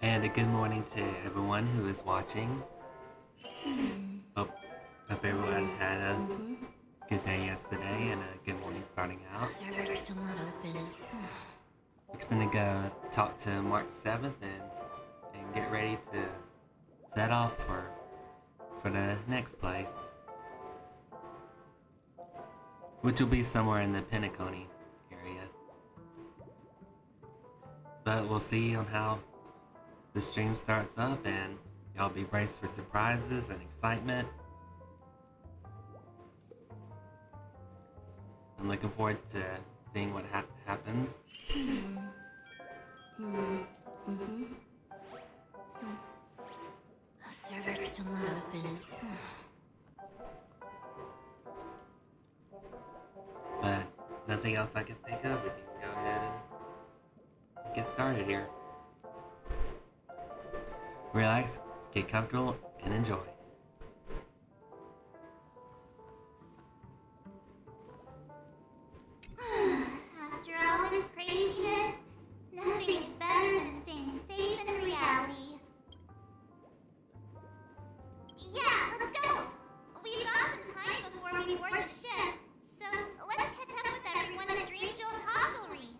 And a good morning to everyone who is watching. Hope, hope everyone had a good day yesterday and a good morning starting out. Server's still not open. We're just gonna go talk to March 7th and get ready to set off for the next place, which will be somewhere in the Penacony area. But we'll see on how the stream starts up, and y'all be braced for surprises and excitement. I'm looking forward to seeing what happens. Server's still not open. But nothing else I can think of. We can go ahead and get started here. Relax, get comfortable, and enjoy. After all this craziness, nothing is better than staying safe in reality. Yeah, let's go! We've got some time before we board the ship, so let's catch up with everyone at Dream Jewel Hostelry.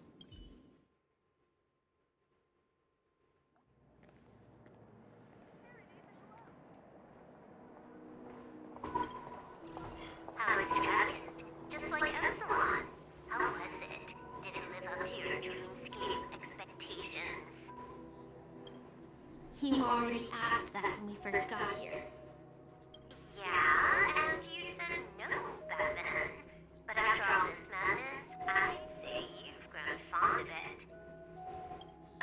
How was Dragon? Just like Epsilon. How was it? Did it live up to your dreamscape expectations? You already asked that when we first got here. Yeah, and you said no back then. But after all this madness, I'd say you've grown fond of it.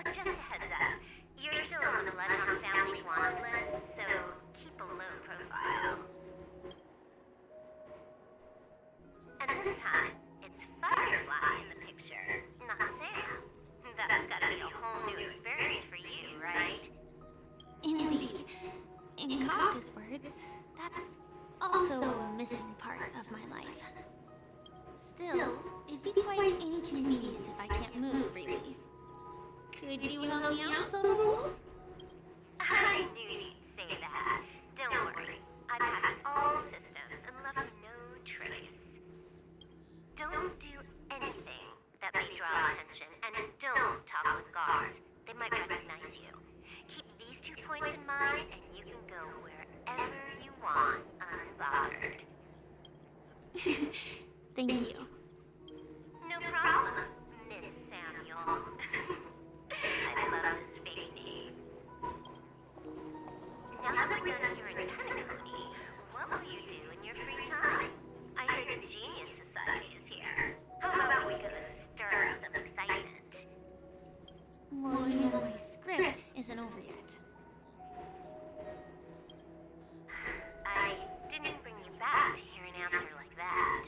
Just a heads up, you're still on the Ledon family's wanted list, so keep a low profile. And this time, it's Firefly in the picture, not Sam. That's gotta be a whole new experience for you, right? Indeed. In Kafka's words, that's also a missing part of my life. Still, it'd be quite inconvenient if I can't move freely. Could you help me out, Sonobu? I knew you'd say that. Don't worry. I've hacked all systems and left no trace. Don't do anything that may draw attention, and don't talk with guards. They might recognize you. Keep these 2 points in mind, and you can go wherever you want, unbothered. Thank you. No problem, Miss Samuel. I love this fake name. Now that we're done here in Penacony, what will you do in your free time? I heard the Genius Society is here. How about we go stir up some excitement? Well, you know, my script isn't over yet. I didn't bring you back to hear an answer like that.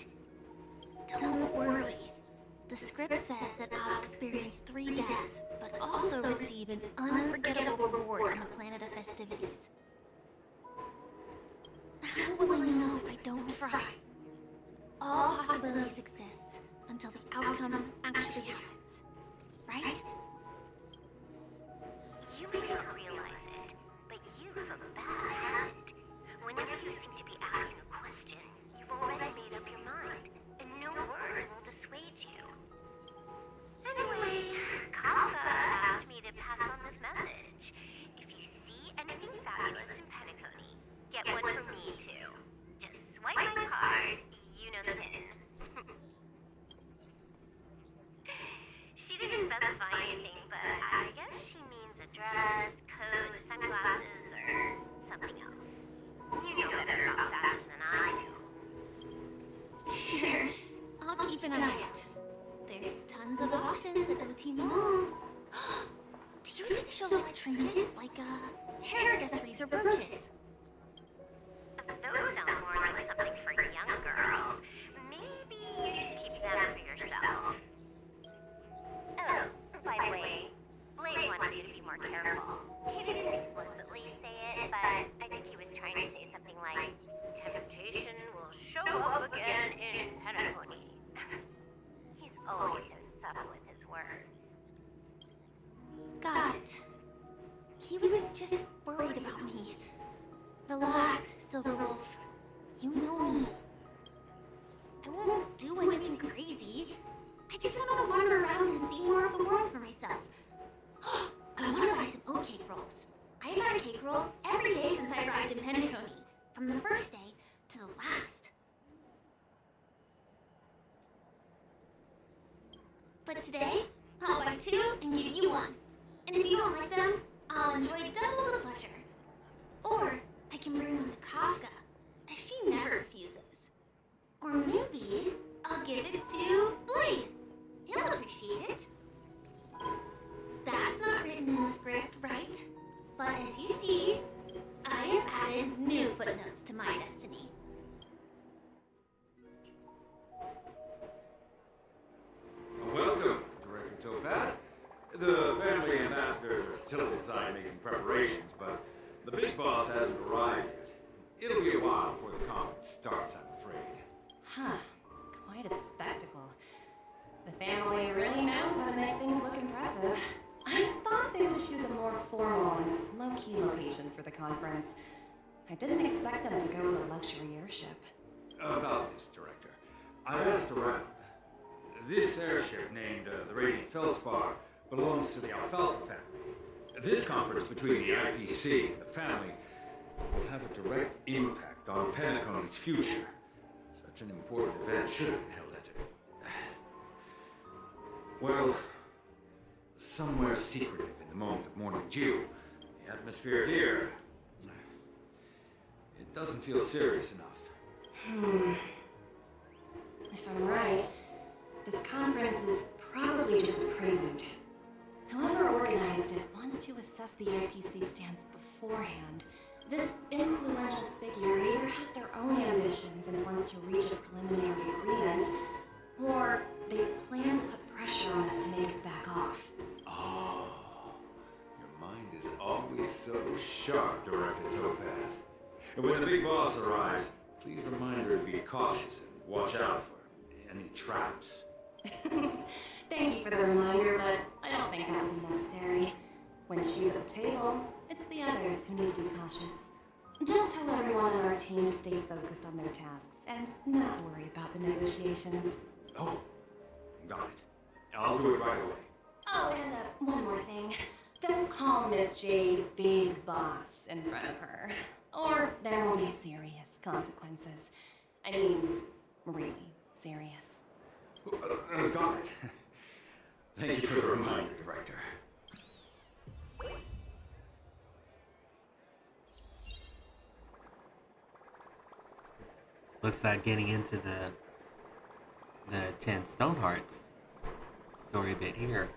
Don't worry. The script says that I'll experience 3 deaths, but also receive an unforgettable reward on the planet of festivities. How will I know if I don't try? All possibilities exist until the outcome actually happens, right? You may not realize it, but you have a bad habit. Whenever you seem to be asking a question, you've already made up your mind, and no words will dissuade you. Anyway, Kafka asked me to pass on this message. If you see anything fabulous in Penacony, get one from me too. Just swipe my card, you know the pin. She didn't specify anything, but I guess she means a dress, coat, sunglasses, or something else. You know better about fashion than I do. Sure, I'll keep an eye out. There's tons of options at OT Mall. Do you think she'll like trinkets, like hair accessories or brooches? Those sound more like something for young girls. Maybe you should keep them for yourself. Oh, by the way, Blade wanted you to be more careful. He didn't explicitly say it, but I think he was trying to say something like, temptation will show up again in Penacony. He's always so subtle with his words. Got it. He was just worried about me. Relax, Silver Wolf. You know me. I won't do anything crazy. I just want to wander around and see more of the world for myself. I want to buy some oat cake rolls. I've had a cake roll every day since I arrived in Penacony, from the first day to the last. But today, I'll buy 2 and give you 1. And if you don't like them, I'll enjoy double the pleasure. Or I can bring one to Kafka, as she never refuses. Or maybe I'll give it to Blade. He'll appreciate it. That's not written in the script, right? But as you see, I have added new footnotes to my destiny. Welcome, Director Topaz. The family ambassadors are still inside making preparations, but the big boss hasn't arrived yet. It'll be a while before the conference starts, I'm afraid. Huh. Quite a spectacle. The family really knows how to make things look impressive. I thought they would choose a more formal and low-key location for the conference. I didn't expect them to go with a luxury airship. About this, Director, I asked around. This airship, named the Radiant Feldspar, belongs to the Alfalfa family. This conference between the IPC and the family will have a direct impact on Penacony's future. Such an important event should have been held at well, somewhere secretive in the moment of morning dew. The atmosphere here, it doesn't feel serious enough. If I'm right, this conference is probably just a prelude. Whoever organized it wants to assess the IPC stance beforehand. This influential figure either has their own ambitions and wants to reach a preliminary agreement, or they plan to put pressure on us to make us back off. Oh, your mind is always so sharp, Director Topaz. And when the big boss arrives, please remind her to be cautious and watch out for any traps. Thank you for the reminder, but I don't think that would be necessary. When she's at the table, it's the others who need to be cautious. Just tell everyone on our team to stay focused on their tasks and not worry about the negotiations. Oh, got it. I'll do it right away. Oh, and one more thing. Don't call Miss Jade Big Boss in front of her, or there will be serious consequences. I mean, really serious. Got it. Thank you for the reminder, Director. Looks like getting into the 10 Stonehearts story bit here.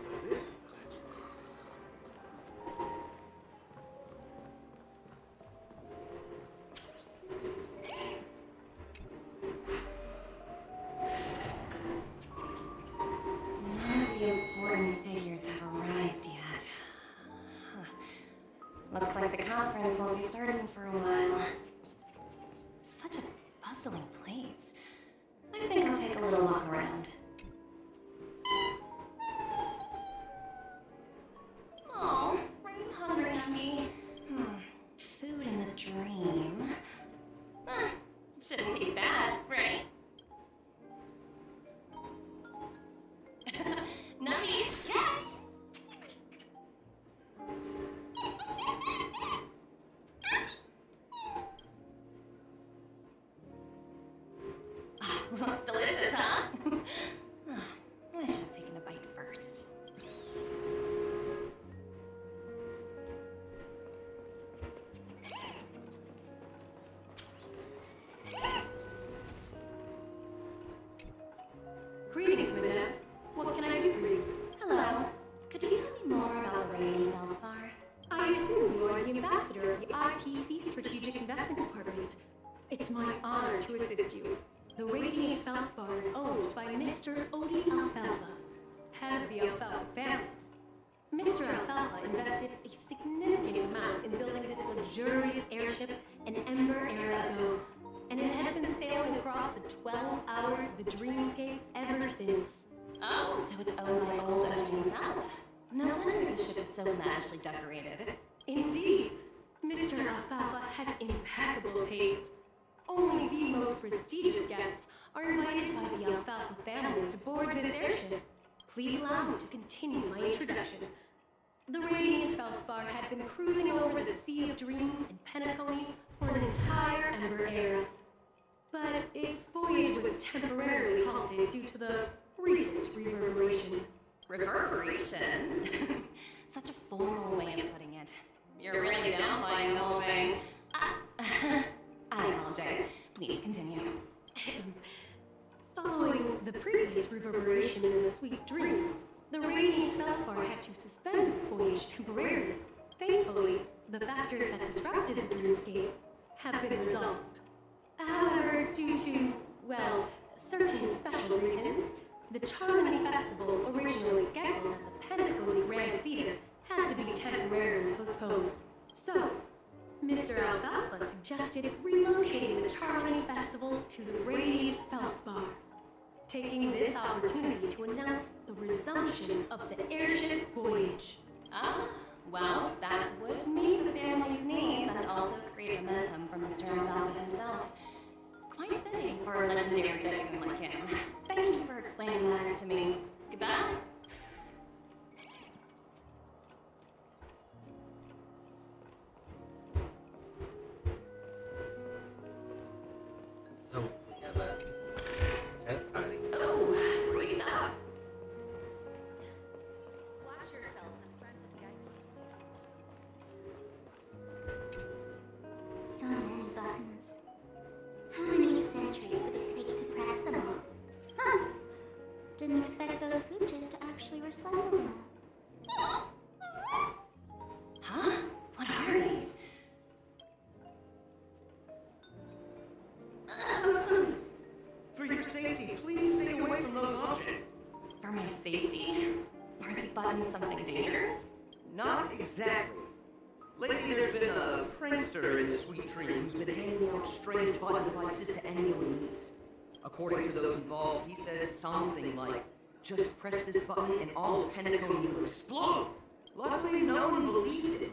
So this is the legend. None of the important figures have arrived yet. Huh. Looks like the conference won't be starting for a while. Such a bustling place. I think I'll take a little walk around. Oh, are you hungry, honey? Food in the dream. Shouldn't taste bad, right? Nutty, catch! Looks delicious, huh? I should have taken a bite first. Greetings, madame. What can I do for you? Hello. Could you tell me more about the Radiant Feldspar? I assume you are the ambassador of the IPC Strategic Investment Department. It's my honor to assist you. The Radiant Feldspar is owned by Mr. Odie Alfalfa, head of the Alfalfa family. Mr. Alfalfa invested a significant amount in building this luxurious airship an ember era ago, and it has been sailing across the 12 hours of the dreamscape ever since. Oh, so it's owned by old OG himself. No wonder the ship is so lavishly decorated. Indeed, Mr. Alfalfa has impeccable taste. Only the most prestigious guests are invited by the Alfalfa family to board this airship. Please allow me to continue my introduction. The Radiant Felspar had been cruising over the Sea of Dreams in Penacony for an entire Ember era. But its voyage was temporarily halted due to the recent reverberation. Reverberation? Such a formal way of putting it. You're really downplaying the whole thing. I apologize. Please continue. Following the previous reverberation in the Sweet Dream, the Radiant Felspar had to suspend its voyage temporarily. Thankfully, the factors that disrupted the dreamscape have been resolved. However, due to, well, certain special reasons, the Charmony Festival, originally scheduled at the Penacony Grand Theater, had to be temporarily postponed. So, Mr. Alfalfa suggested relocating the Charmony Festival to the Radiant Felspar, taking this opportunity to announce the resumption of the airship's voyage. Ah, well, that would meet the family's needs and also create momentum for Mr. Alfalfa himself. Quite fitting for a legendary tycoon like him. Thank you for explaining that to me. Goodbye. Oh, we have a chest hiding. Oh, free stuff. Watch yourselves in front of the IPC. So many buttons. How many centuries would it take to press them all? Huh. Didn't expect those pooches to actually recycle them all. Huh? What are these? For your safety, please stay away from those objects. For my safety. Are these buttons something dangerous? Not exactly. Lately, there's been a prankster in Sweet Dream who's been handing out strange button devices to anyone who needs. According to those involved, he said something like, "Just press this button and all of Penacony will explode." Luckily, no one believed it.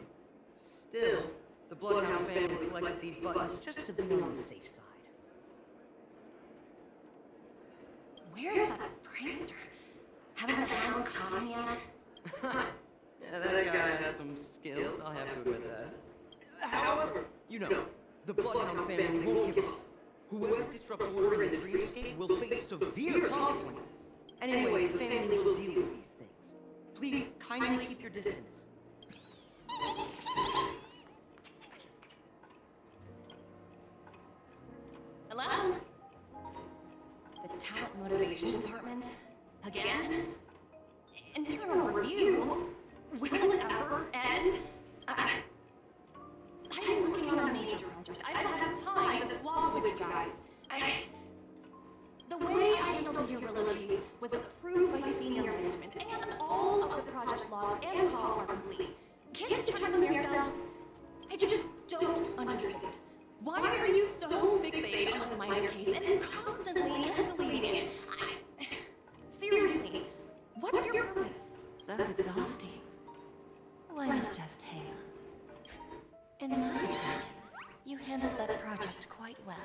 Still, the Bloodhound family collected these buttons just to be on the safe side. Where's that prankster? Haven't the hounds caught him yet? Yeah, that guy has some skills, I'll have to admit that. However, you know, the Bloodhound family won't give up. Whoever disrupts order in the dreamscape will face severe consequences. Anyway, the family will deal with these things. Please, kindly keep your distance. Hello? The talent motivation department? Again? Internal review? Will it ever end? I'm working on a major project. I don't have time to squabble with you guys. The way I handled the Urilla case was approved by senior management, and all of the project logs and calls are complete. Can't you check on them yourselves? I just don't understand. Why are you so fixated on this minor case and constantly escalating it? Seriously, what's your purpose? Sounds exhausting. Why not just hang up? In my opinion, you handled that project quite well.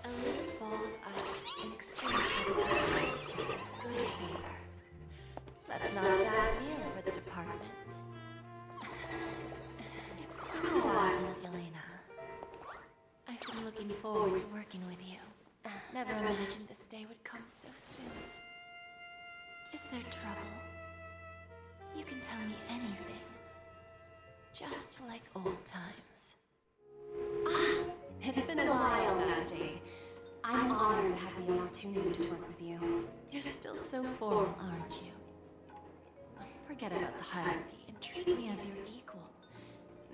A little ball of ice in exchange for the president's consistent favor. That's not a bad deal for the department. It's been a while, Yelena. I've been looking forward to working with you. Never imagined this day would come so soon. Is there trouble? You can tell me anything. Just like old times. It's been a while, Madam Jade. I'm honored to have the opportunity to work with you. You're still so formal, aren't you? Forget about the hierarchy and treat me as your equal.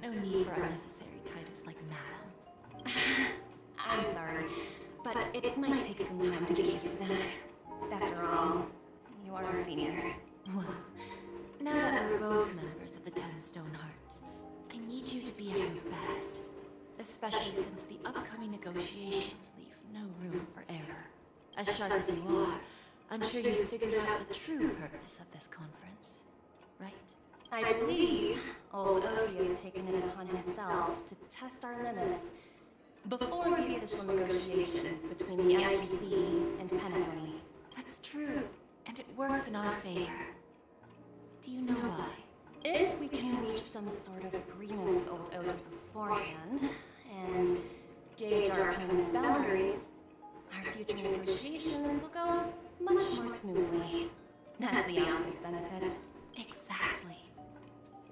No need for unnecessary titles like Madam. I'm sorry, but it might take some time to get used to that. After all, you are a senior. Well, now that we're both members of the 10 Stone Hearts, I need you to be at your best. especially since the upcoming negotiations leave no room for error. As sharp as you are, I'm sure you've figured out the true purpose of this conference, right? I believe old Oki has taken it upon himself to test our limits before the official negotiations between the IPC and Penacony. That's true, and it works in our favor. Do you know why? If we can reach some sort of agreement with old Oki beforehand, and gauge our opponent's boundaries, our future negotiations will go much more smoothly. That's the obvious benefit. Exactly.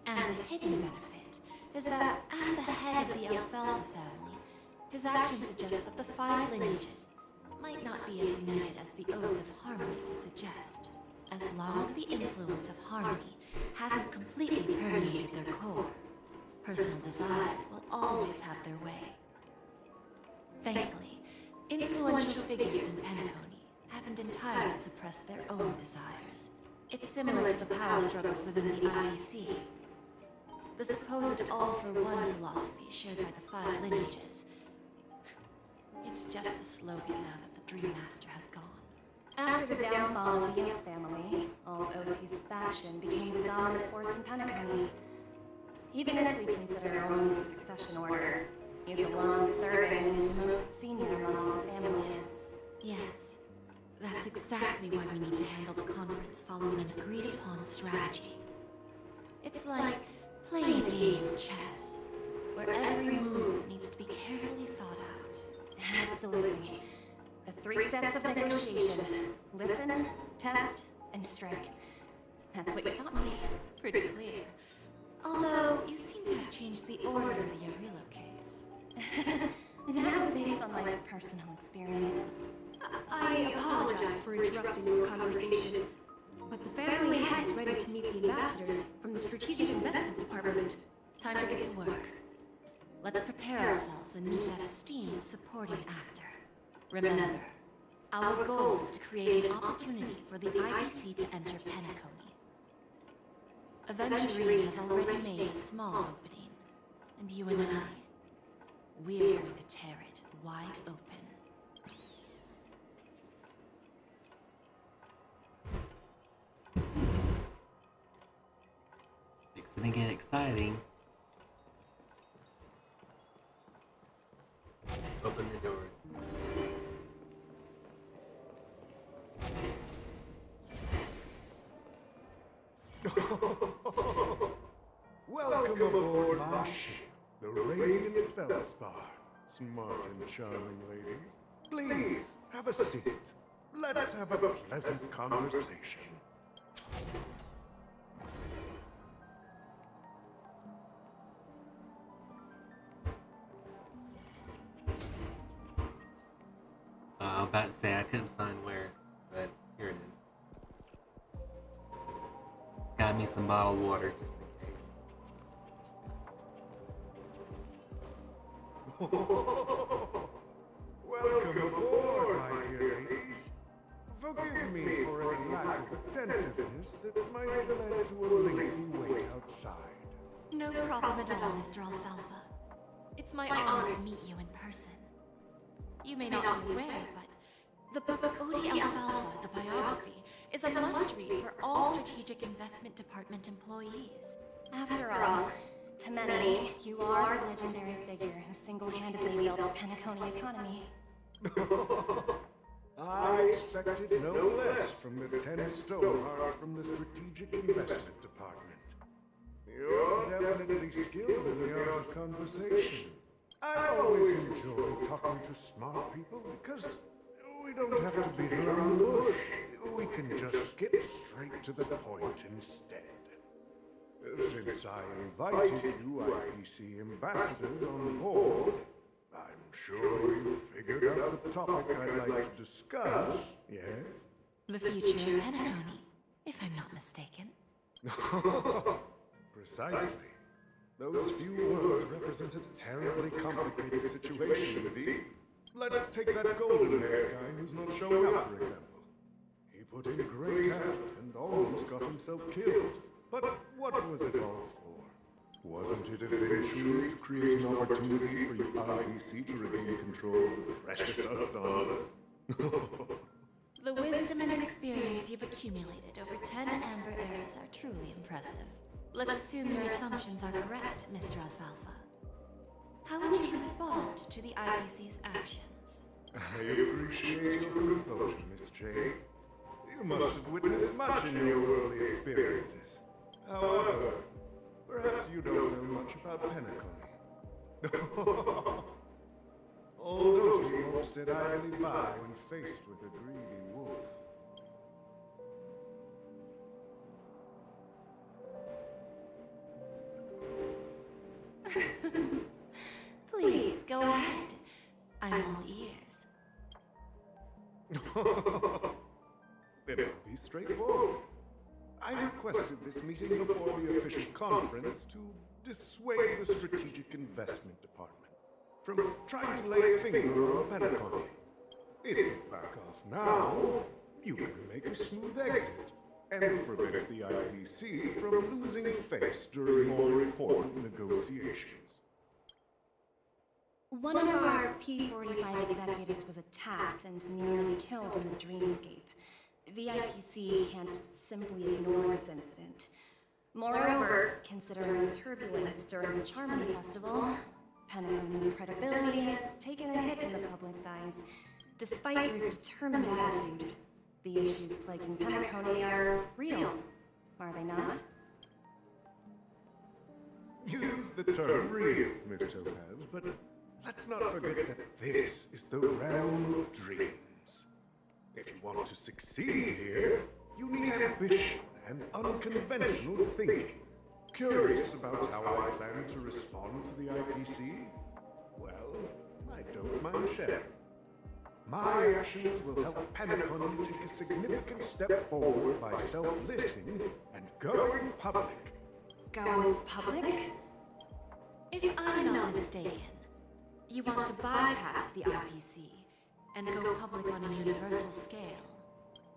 And the hidden benefit is that as the head of the Alfalfa family, his actions suggest that the 5 lineages might not be as united as the Odes of Harmony would suggest. As long as the influence of Harmony hasn't completely permeated their core, personal desires will always have their way. Thankfully, influential figures in Penacony haven't entirely suppressed their own desires. It's similar to the power struggles within the IPC. The supposed all-for-one philosophy shared by the 5 lineages. It's just a slogan now that the Dream Master has gone. After the downfall of the Young family, old Oti's faction became the dominant force in Penacony. Even if we consider only the succession order, he's the longest-serving and most senior among all the family heads. Yes, that's exactly why we need to handle the conference following an agreed-upon strategy. It's like playing a game of chess, where every move needs to be carefully thought out. Absolutely. The 3 steps of negotiation. Listen, test, and strike. That's what you taught me. Pretty clear. Although, you seem to have changed the order in the Yarilo case. That was based on my personal experience. I apologize for interrupting your conversation, but the family head is ready to meet the ambassadors from the Strategic Investment Department. Time to get to work. Let's prepare ourselves and meet that esteemed supporting actor. Remember, our goal is to create an opportunity for the IBC to enter Penacony. Aventurine has already made a small opening, and you and I, we're going to tear it wide open. Fixing to get exciting. Open the doors. Welcome aboard my ship, the Radiant Feldspar. Smart and charming ladies. Please, have a seat. Let's have a pleasant conversation. I was about to say I couldn't find where, but here it is. Got me some bottled water just in case. Welcome aboard, my dear ladies. Forgive me for any lack of attentiveness that might have led to a lengthy wait outside. No problem at all, Mr. Alfalfa. It's my honor to meet you in person. You may not be aware, but the book Odi Alfalfa, the biography, is a must-read for all Strategic Investment Department employees. After all, to many, you are the legendary figure who single-handedly built the Penacony economy. I expected no less from the 10 Stonehearts from the Strategic Investment Department. You're definitely skilled in the art of conversation. I always enjoy talking to smart people because we don't have to beat around the bush. We can just get straight to the point instead. Since I invited you IPC ambassadors on board, I'm sure you figured out the topic I'd like to discuss, yes? The future of Penacony, if I'm not mistaken. Precisely. Those few words represent a terribly complicated situation indeed. Let's take that golden-haired guy who's not showing up, for example. He put in great effort and almost got himself killed. But what was it all for? Wasn't it eventually to create an opportunity for your IPC to regain control of the precious Asdana? The wisdom and experience you've accumulated over 10 Amber eras are truly impressive. Let's assume your assumptions are correct, Mr. Alfalfa. How would you respond to the IPC's actions? I appreciate your composure, Miss Jade. You must have witnessed much in your worldly experiences. However, perhaps you don't know much about penacony. Although you won't sit idly by when faced with a greedy wolf. Please, go ahead. I'm all ears. Then I'll be straightforward. I requested this meeting before the official conference to dissuade the Strategic Investment Department from trying to lay a finger on penacony. If you back off now, you can make a smooth exit and prevent the IPC from losing face during more important negotiations. One of our P-45 executives was attacked and nearly killed in the dreamscape. The IPC can't simply ignore this incident. Moreover, considering the turbulence during the Charmony Festival, Penacony's credibility has taken a hit in the public's eyes. Despite your determined attitude, the issues plaguing Penacony are real, are they not? Use the term real, Miss Topaz, but let's not forget that this is the realm of dreams. If you want to succeed here, you need ambition and unconventional thinking. Curious about how I plan to respond to the IPC? Well, I don't mind sharing. My actions will help Penacony take a significant step forward by self-listing and going public. Going public? If I'm not mistaken, you want to bypass the IPC and go public on a universal scale.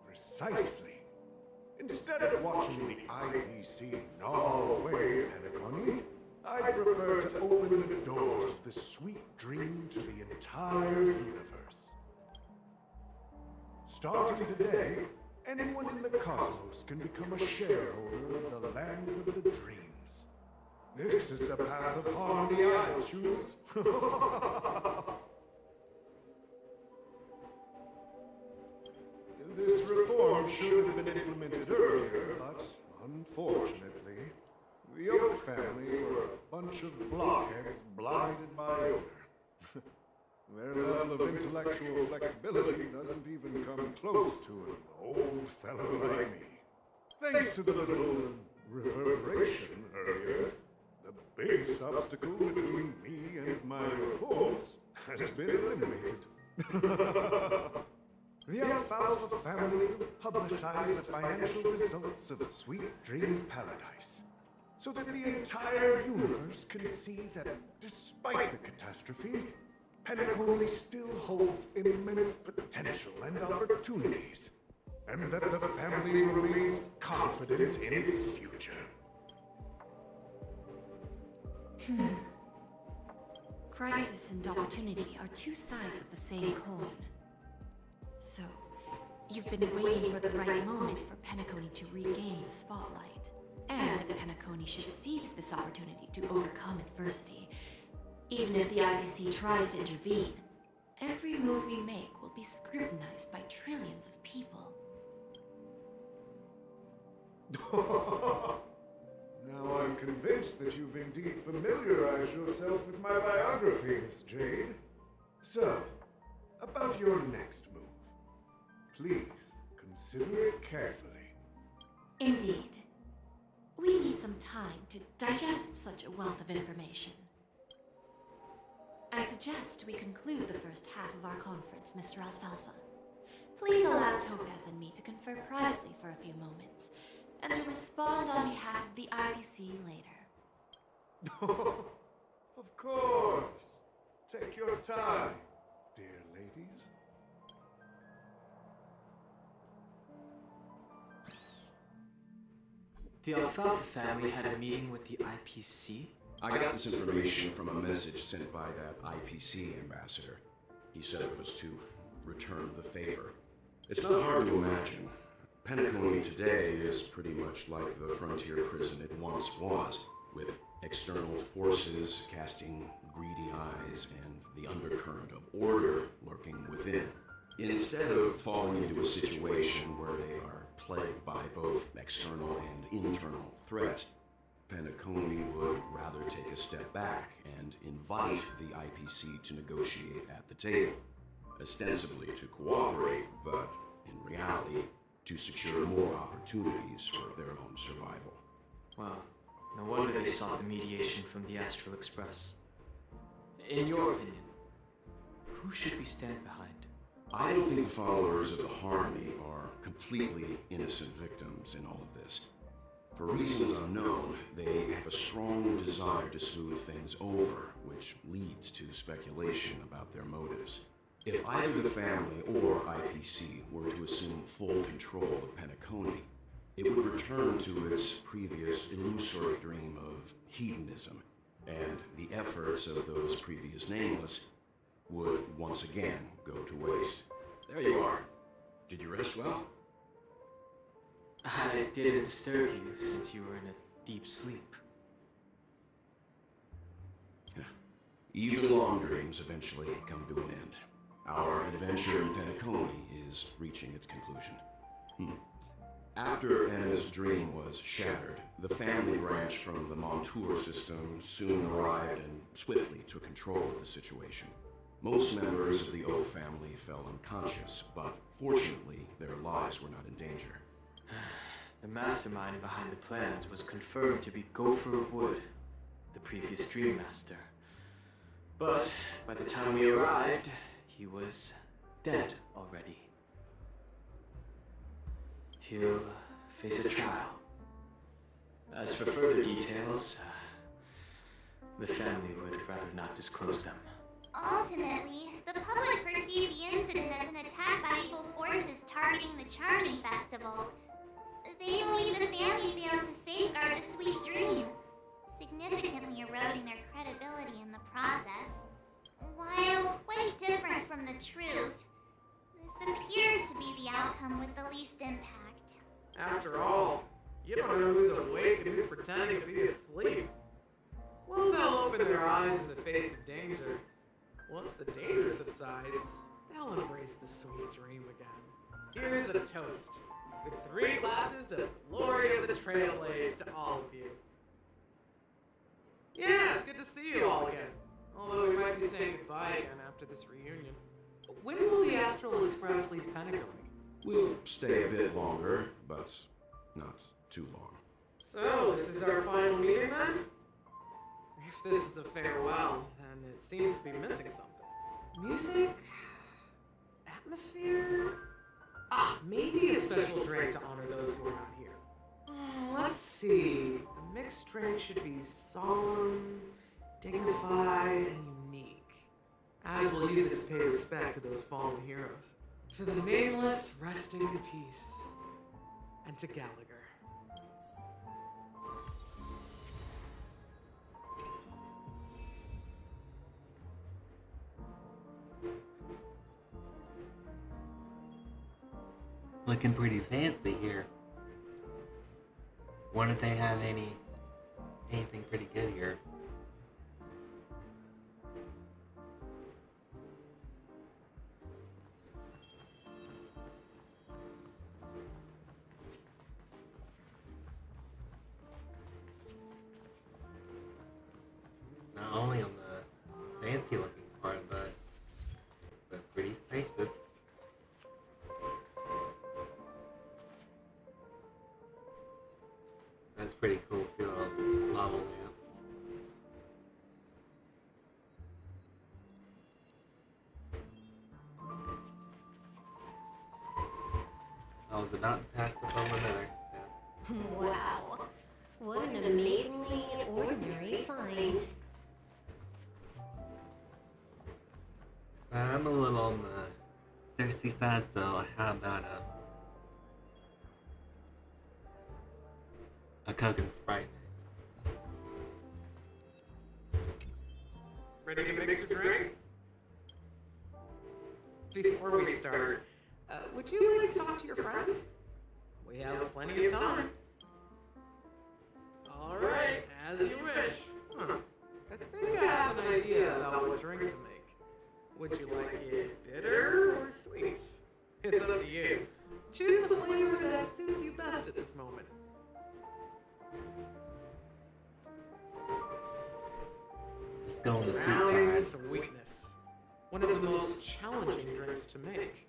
Precisely. Instead of watching the IPC gnaw away at Penacony, I prefer to open the doors of the sweet dream to the entire universe. Starting today, anyone in the cosmos can become a shareholder of the land of the dreams. This is the path of harmony I choose. This reform should have been implemented earlier, but unfortunately, the Oak family were a bunch of blockheads blinded by odor. Their level of intellectual flexibility doesn't even come close to an old fellow like me. Thanks to the little reverberation earlier, the biggest obstacle between me and my reforms has been eliminated. The Alfalfa family will publicize the financial results of Sweet Dream Paradise, so that the entire universe can see that despite the catastrophe, Penacony still holds immense potential and opportunities, and that the family remains confident in its future. Crisis and opportunity are two sides of the same coin. So, you've been waiting for the right moment for Penacony to regain the spotlight. And if Penacony should seize this opportunity to overcome adversity, even if the IPC tries to intervene, every move we make will be scrutinized by trillions of people. Now I'm convinced that you've indeed familiarized yourself with my biography, Miss Jade. So, about your next move. Please, consider it carefully. Indeed. We need some time to digest such a wealth of information. I suggest we conclude the first half of our conference, Mr. Alfalfa. Please allow Topaz and me to confer privately for a few moments, and to respond on behalf of the IPC later. Of course. Take your time, dear ladies. The Alfalfa family had a meeting with the IPC? I got this information from a message sent by that IPC ambassador. He said it was to return the favor. It's not hard to imagine. Penacony today is pretty much like the frontier prison it once was, with external forces casting greedy eyes and the undercurrent of order lurking within. Instead of falling into a situation where they are plagued by both external and internal threats, Penacony would rather take a step back and invite the IPC to negotiate at the table, ostensibly to cooperate, but in reality, to secure more opportunities for their own survival. Well, no wonder they sought the mediation from the Astral Express. In your opinion, who should we stand behind? I don't think the followers of the Harmony are completely innocent victims in all of this. For reasons unknown, they have a strong desire to smooth things over, which leads to speculation about their motives. If either the family or IPC were to assume full control of Penacony, it would return to its previous illusory dream of hedonism, and the efforts of those previous nameless would once again go to waste. There you are. Did you rest well? I didn't disturb you since you were in a deep sleep. Even long dreams eventually come to an end. Our adventure in Penacony is reaching its conclusion. After Anna's dream was shattered, the family branch from the Montour system soon arrived and swiftly took control of the situation. Most members of the O family fell unconscious, but fortunately, their lives were not in danger. The mastermind behind the plans was confirmed to be Gopher Wood, the previous Dream Master. But by the time we arrived, he was dead already. He'll face a trial. As for further details, the family would rather not disclose them. Ultimately, the public perceived the incident as an attack by evil forces targeting the Charmony Festival. They believe the family failed to safeguard the sweet dream, significantly eroding their credibility in the process. While quite different from the truth, this appears to be the outcome with the least impact. After all, you don't know who's awake and who's pretending to be asleep. Well, they'll open their eyes in the face of danger. Once the danger subsides, they'll embrace the sweet dream again. Here's a toast, with 3 glasses of glory of the Trailblaze to all of you. Yeah, it's good to see you all again. Although we might be saying goodbye again after this reunion. When will the Astral Express leave Penacony? We'll stay a bit longer, but not too long. So, this is our final meeting then? If this is a farewell, then it seems to be missing something. Music? Atmosphere? Maybe a special drink to honor those who are not here. Let's see. The mixed drink should be solemn, dignified, and unique. As we'll use it to pay respect to those fallen heroes. To the nameless, resting in peace. And to Gallagher. Looking pretty fancy here. Wonder if they have anything pretty good here. Not only on the fancy looking part, but pretty spacious. That's pretty cool too, all the lava lamp. I was about to pass up on another test. Wow. What an amazingly ordinary find. I'm a little on the thirsty side, so how about a Coke and Sprite Ready to mix your drink? Before we start, would you like to talk to your friends? We have plenty of time. All right, as you wish. I think I have an idea about what drink to make. Would you like it bitter or sweet? It's up to you. Choose the flavor that suits you best at this moment. Let's go on the Rallying sweet side. sweetness. One of the most challenging drinks to make.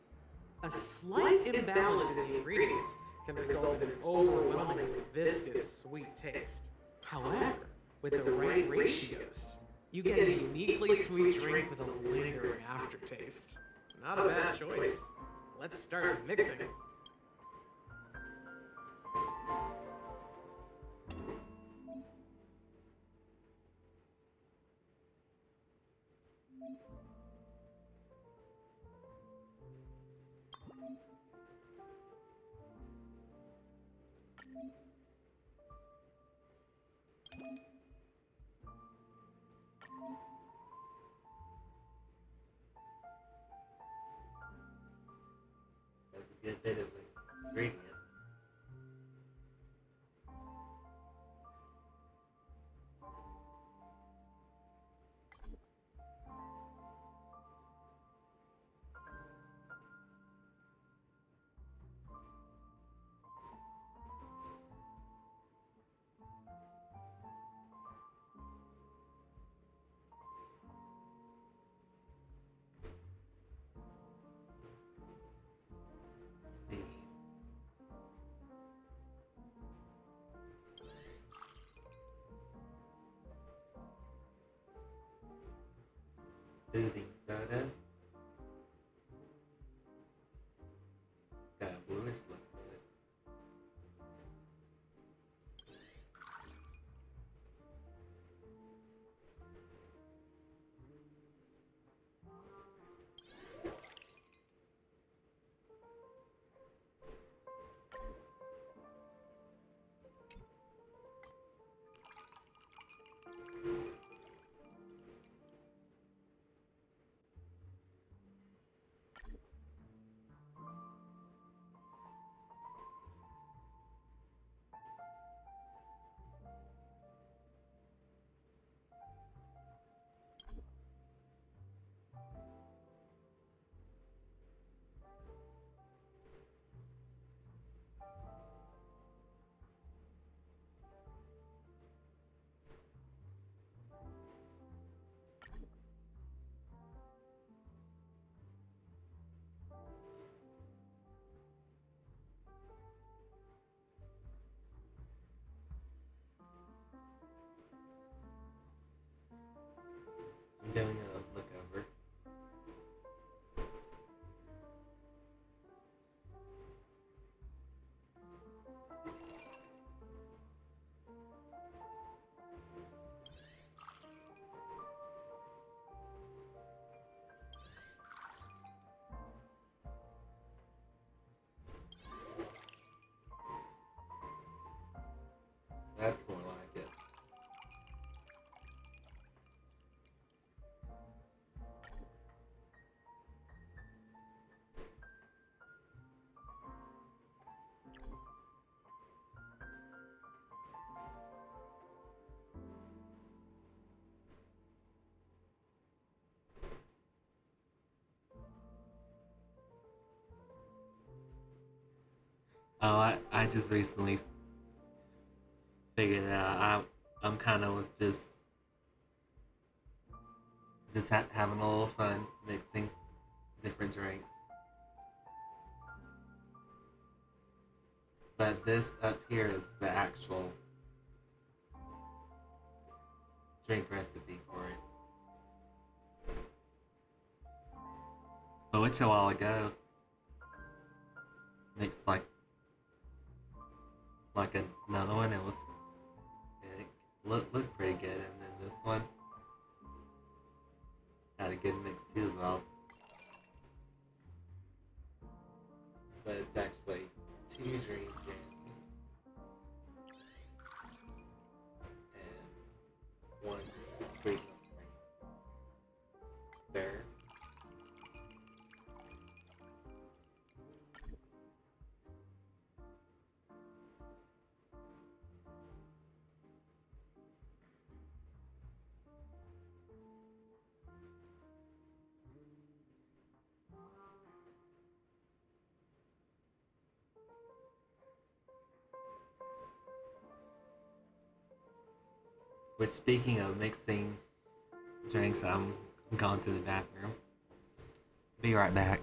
A slight imbalance in the ingredients can result in an overwhelmingly viscous, sweet taste. However, with the right ratios, you get a uniquely sweet drink with a lingering aftertaste. Not a bad choice. Let's start mixing. That's a good bit of ingredients. Let's see. Soothing soda. It's got a bluish look to it. I'm doing a look over. That's more like it. Oh, I just recently figured it out. I'm kind of just having a little fun mixing different drinks. But this up here is the actual drink recipe for it. But which a while ago mixed like another one. It looked pretty good, and then this one had a good mix too as well. But it's actually two dream jams. Which, speaking of mixing drinks, I'm going to the bathroom. Be right back.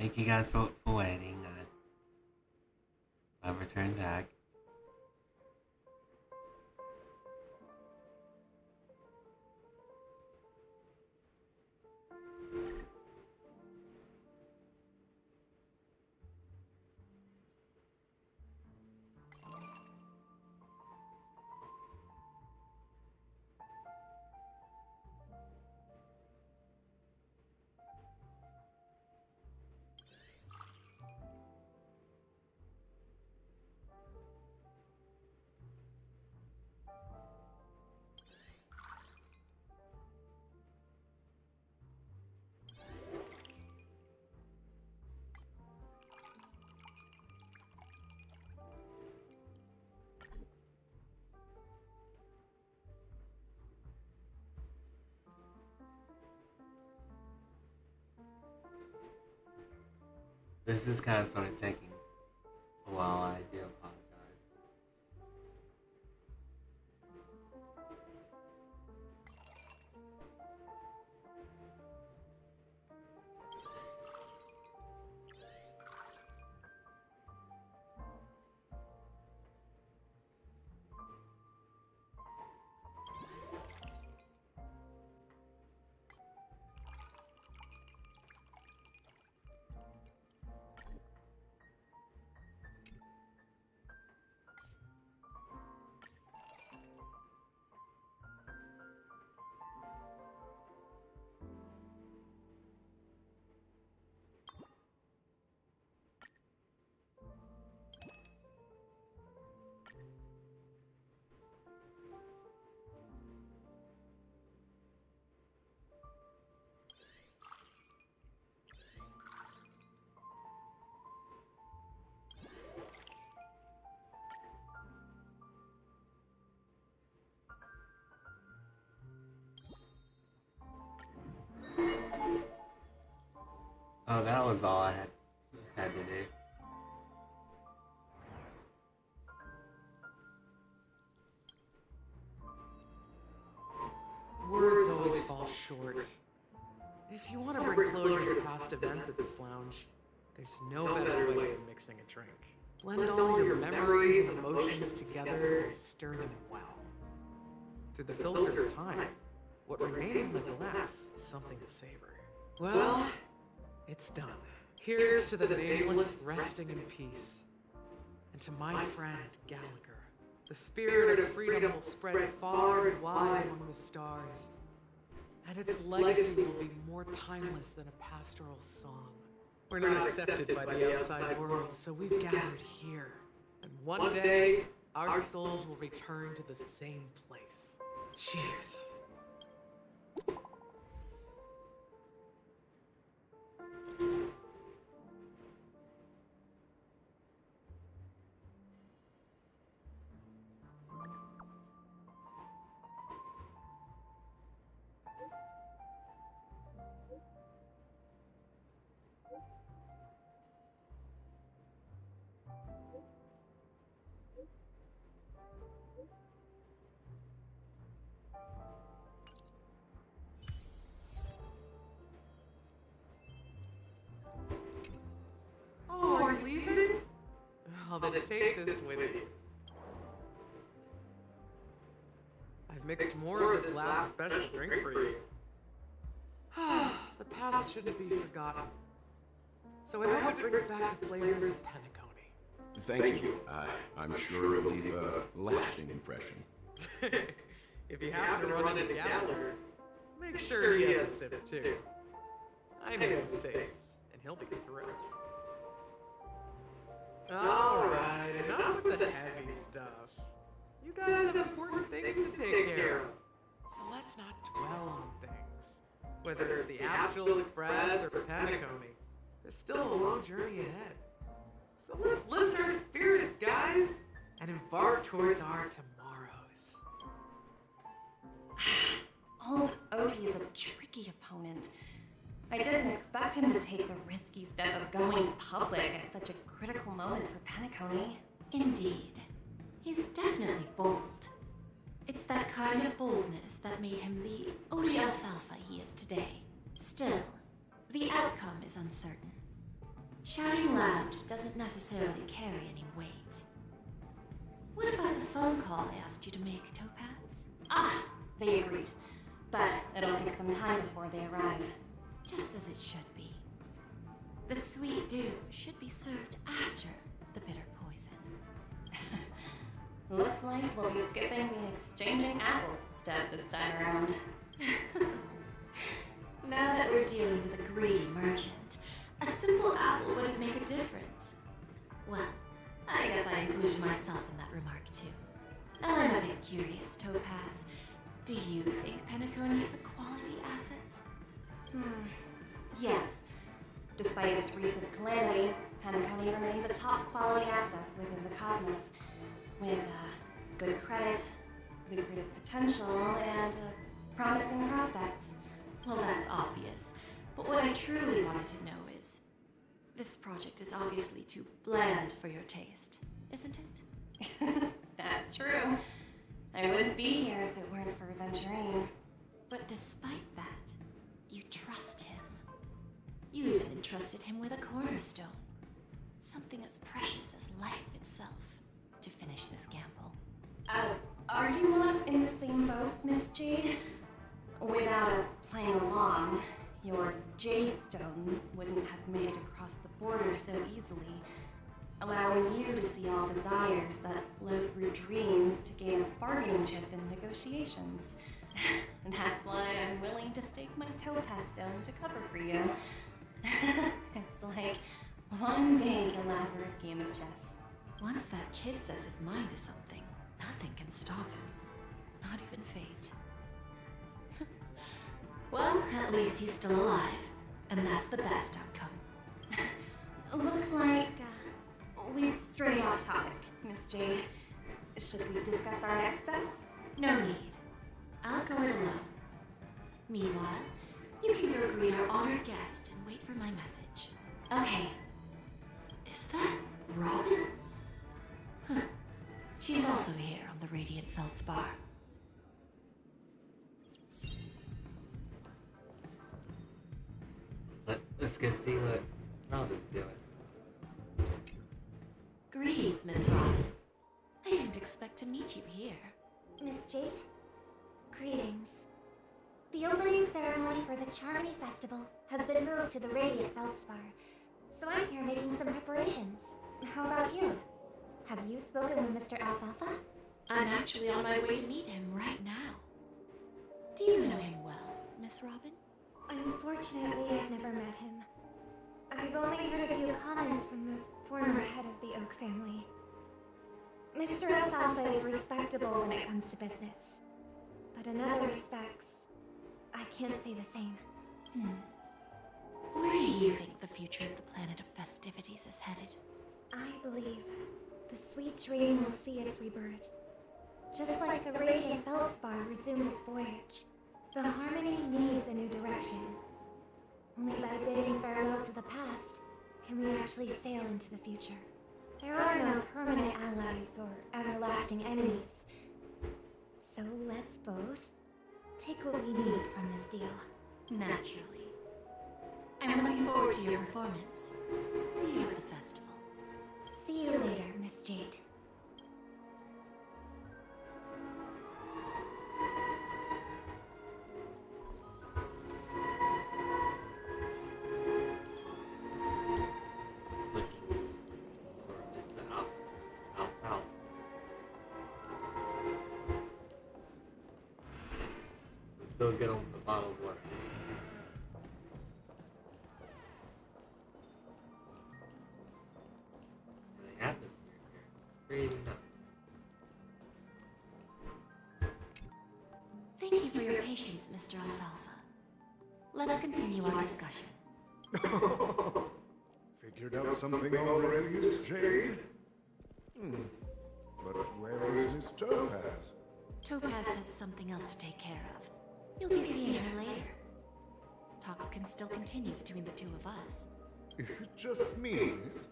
Thank you guys for waiting. I've returned back. This is kind of sort of taking a while. I do apologize. So that was all I had to do. Words always fall short. If you want to bring closure to past events at this lounge, there's no better way than mixing a drink. Blend all your memories and emotions together and stir them well. Through the filter of time, what remains in the glass is something to savor. Well, it's done. Here's to the nameless resting in peace. And to my friend, Gallagher. The spirit of freedom will spread far and wide among the stars. And its legacy will be more timeless than a pastoral song. We're not accepted by the outside world, so we've gathered here. And one day, our souls will return to the same place. Cheers. Oh, are you leaving? Oh, then take this with you. I've mixed more of this last special drink for you. The past shouldn't be forgotten. So I hope it brings back the flavors of penacony. Thank you. I'm sure it'll leave a lasting impression. If you happen to run into Gallagher, make sure he has a sip too. I know his tastes, and he'll be thrilled. Alright, enough with the heavy stuff. You guys have important things to take care of. So let's not dwell on things. Whether it's the Astral Express or penacony, there's still a long journey ahead. So let's lift our spirits, guys, and embark towards our tomorrows. Old Odie is a tricky opponent. I didn't expect him to take the risky step of going public at such a critical moment for penacony. Indeed. He's definitely bold. It's that kind of boldness that made him the Odie Alfalfa he is today. Still, the outcome is uncertain. Shouting loud doesn't necessarily carry any weight. What about the phone call I asked you to make, Topaz? Ah, they agreed. But it'll take some time before they arrive. Just as it should be. The sweet dew should be served after the bitter poison. Looks like we'll be skipping the exchanging apples step this time around. Now that we're dealing with a greedy merchant, a simple apple wouldn't make a difference. Well, I guess I included myself in that remark too. Now I'm a bit curious, Topaz. Do you think penacony is a quality asset? Yes. Despite its recent calamity, penacony remains a top quality asset within the cosmos, with good credit, lucrative potential, and promising prospects. Well, that's obvious. But what I truly wanted to know is, this project is obviously too bland for your taste, isn't it? That's true. I wouldn't be here if it weren't for Aventurine. But despite that, you trust him. You even entrusted him with a cornerstone. Something as precious as life itself, to finish this gamble. Are you not in the same boat, Miss Jade? Without us playing along, your Jade Stone wouldn't have made it across the border so easily, allowing you to see all desires that flow through dreams to gain a bargaining chip in negotiations. And that's why I'm willing to stake my Topaz Stone to cover for you. It's like one big elaborate game of chess. Once that kid sets his mind to something, nothing can stop him. Not even fate. Well, at least he's still alive, and that's the best outcome. Looks like we've strayed off topic, Miss Jade. Should we discuss our next steps? No need. I'll go it alone. Meanwhile, you can go greet our honored guest and wait for my message. Okay. Is that Robin? Huh. She's also here on the Radiant Feldspar. Let's go see what Robin's doing. Greetings, Miss Robin. I didn't expect to meet you here. Miss Jade, greetings. The opening ceremony for the Charmony Festival has been moved to the Radiant Feldspar, so I'm here making some preparations. How about you? Have you spoken with Mr. Alfalfa? I'm actually on my way to meet him right now. Do you know him well, Miss Robin? Unfortunately, I've never met him. I've only heard a few comments from the former head of the Oak family. Mr. Alfalfa is respectable when it comes to business, but in other respects, I can't say the same. Where do you think the future of the planet of festivities is headed? I believe the sweet dream will see its rebirth. Just like the Radiant Feldspar resumed its voyage, the Harmony needs a new direction. Only by bidding farewell to the past can we actually sail into the future. There are no permanent allies or everlasting enemies. So let's both take what we need from this deal. Naturally. I'm looking forward to your performance. See you at the festival. See you later, Miss Jade. Still good on the bottled waters. And the atmosphere here is pretty nice. Thank you for your patience, Mr. Alfalfa. Let's continue our discussion. Figured out something already, Miss Jade? But where is Miss Topaz? Topaz has something else to take care of. You'll be seeing her later. Talks can still continue between the two of us. Is it just me, miss?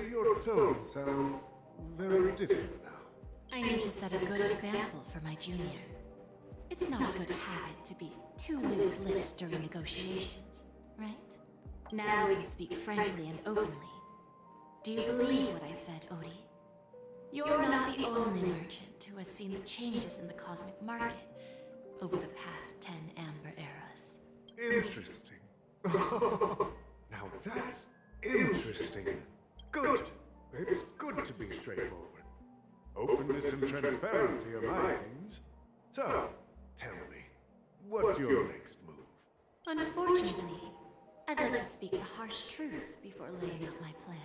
Your tone sounds very different now. I need to set a good example for my junior. It's not a good habit to be too loose-lipped during negotiations, right? Now we can speak frankly and openly. Do you believe what I said, Odie? You're not the only merchant who has seen the changes in the cosmic market over the past 10 Amber eras. Interesting. Now that's interesting. Good. It's good to be straightforward. Openness and transparency are my things. So, tell me, what's your next move? Unfortunately, I'd like to speak the harsh truth before laying out my plan.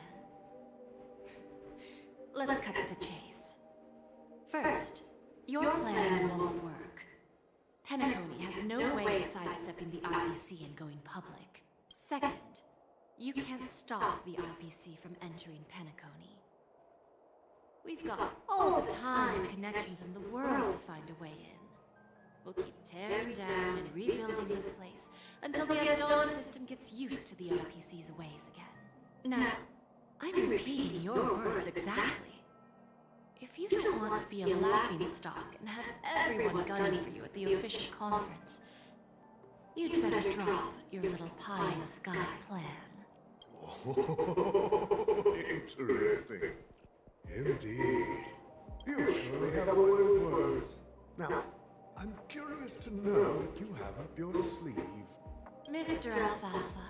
Let's cut to the chase. First, your plan won't work. Penacony has no way of sidestepping the IPC and going public. Second, you can't stop the IPC from entering Penacony. We've got all the time and connections in the world to find a way in. We'll keep tearing down and rebuilding this place until the Asdona system gets used to the IPC's ways again. Now, I'm repeating your words exactly. If you don't want to be a laughingstock and have everyone gunning for you at the official conference, you'd better drop your little pie-in-the-sky plan. Oh, interesting. Indeed. You surely have a way with words. Now, I'm curious to know what you have up your sleeve. Mr. Alfalfa,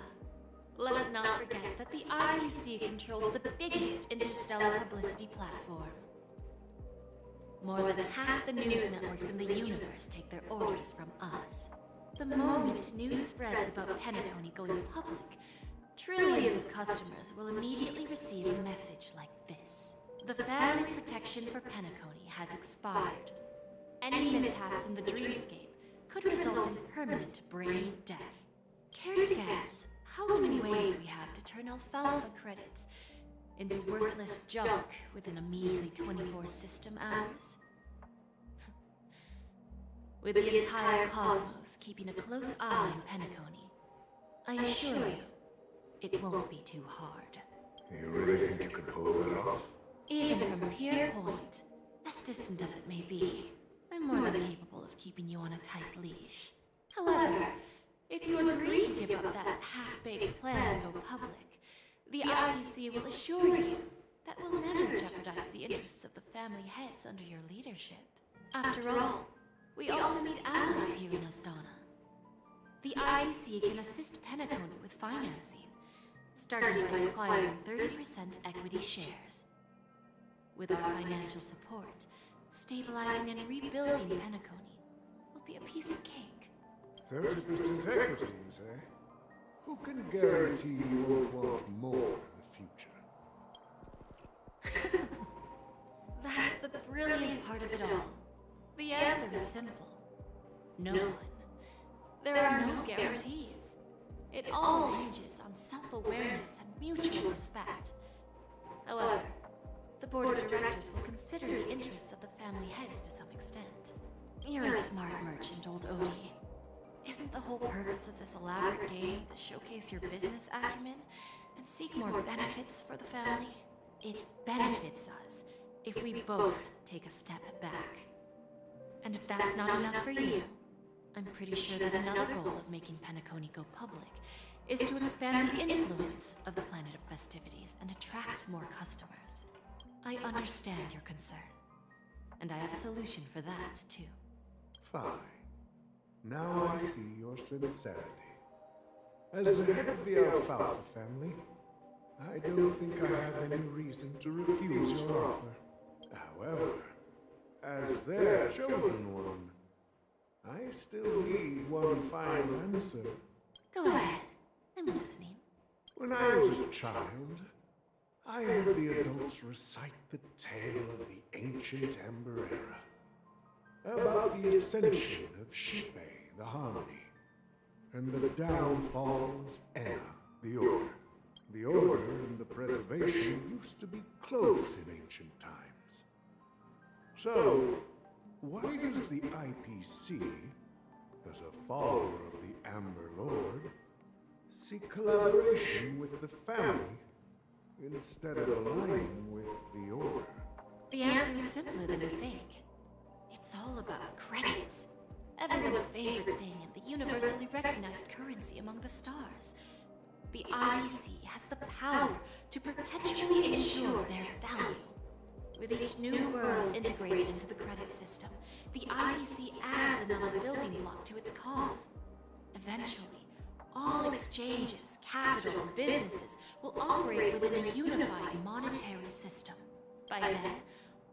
let's not forget that the IPC controls the biggest interstellar publicity platform. More than half the news networks in the universe take their orders from us. The moment news spreads about Penacony going public, trillions of customers will immediately receive a message like this. The family's protection for Penacony has expired. Any mishaps in the dreamscape could result in permanent brain death. Care to guess how many ways we have to turn Alfalfa credits into worthless junk within a measly 24 system hours? With the entire cosmos keeping a close eye on Penacony, I assure you, it won't be too hard. You really think you can pull that off? Even from Pier Point, as distant as it may be, I'm more than capable of keeping you on a tight leash. However, if you agree to give up that half-baked plan to go public, the IPC will assure you that we'll never jeopardize the interests of the family heads under your leadership. After all, we also need allies here in Astana. The IPC can assist Penacony with financing, starting by acquiring 30% equity shares. With our financial support, stabilizing and rebuilding Penacony will be a piece of cake. 30% equities, eh? Who can guarantee you won't want more in the future? That's the brilliant part of it all. The answer is simple. No one. There are no guarantees. It all hinges on self-awareness and mutual respect. However, the board of directors will consider the interests of the family heads to some extent. You're a smart merchant, old Odie. Isn't the whole purpose of this elaborate game to showcase your business acumen and seek more benefits for the family? It benefits us if we both take a step back. And if that's not enough for you, I'm pretty sure that another goal of making Penacony go public is to expand the influence of the Planet of Festivities and attract more customers. I understand your concern, and I have a solution for that, too. Fine. Now I see your sincerity. As the head of the Alfalfa family, I don't think I have any reason to refuse your offer. However, as their chosen one, I still need one final answer. Go ahead. I'm listening. When I was a child, I heard the adults recite the tale of the ancient Amber Era, about the ascension of Shipe, the Harmony, and the downfall of Enna, the Order. The Order and the Preservation used to be close in ancient times. So, why does the IPC, as a follower of the Amber Lord, seek collaboration with the family instead of aligning with the Order? The answer is simpler than you think. It's all about credits. Everyone's favorite thing and the universally recognized currency among the stars. The IPC has the power to perpetually ensure their value. With each new world integrated into the credit system, the IPC adds another building block to its cause. Eventually, all exchanges, capital, and businesses will operate within a unified monetary system. By then,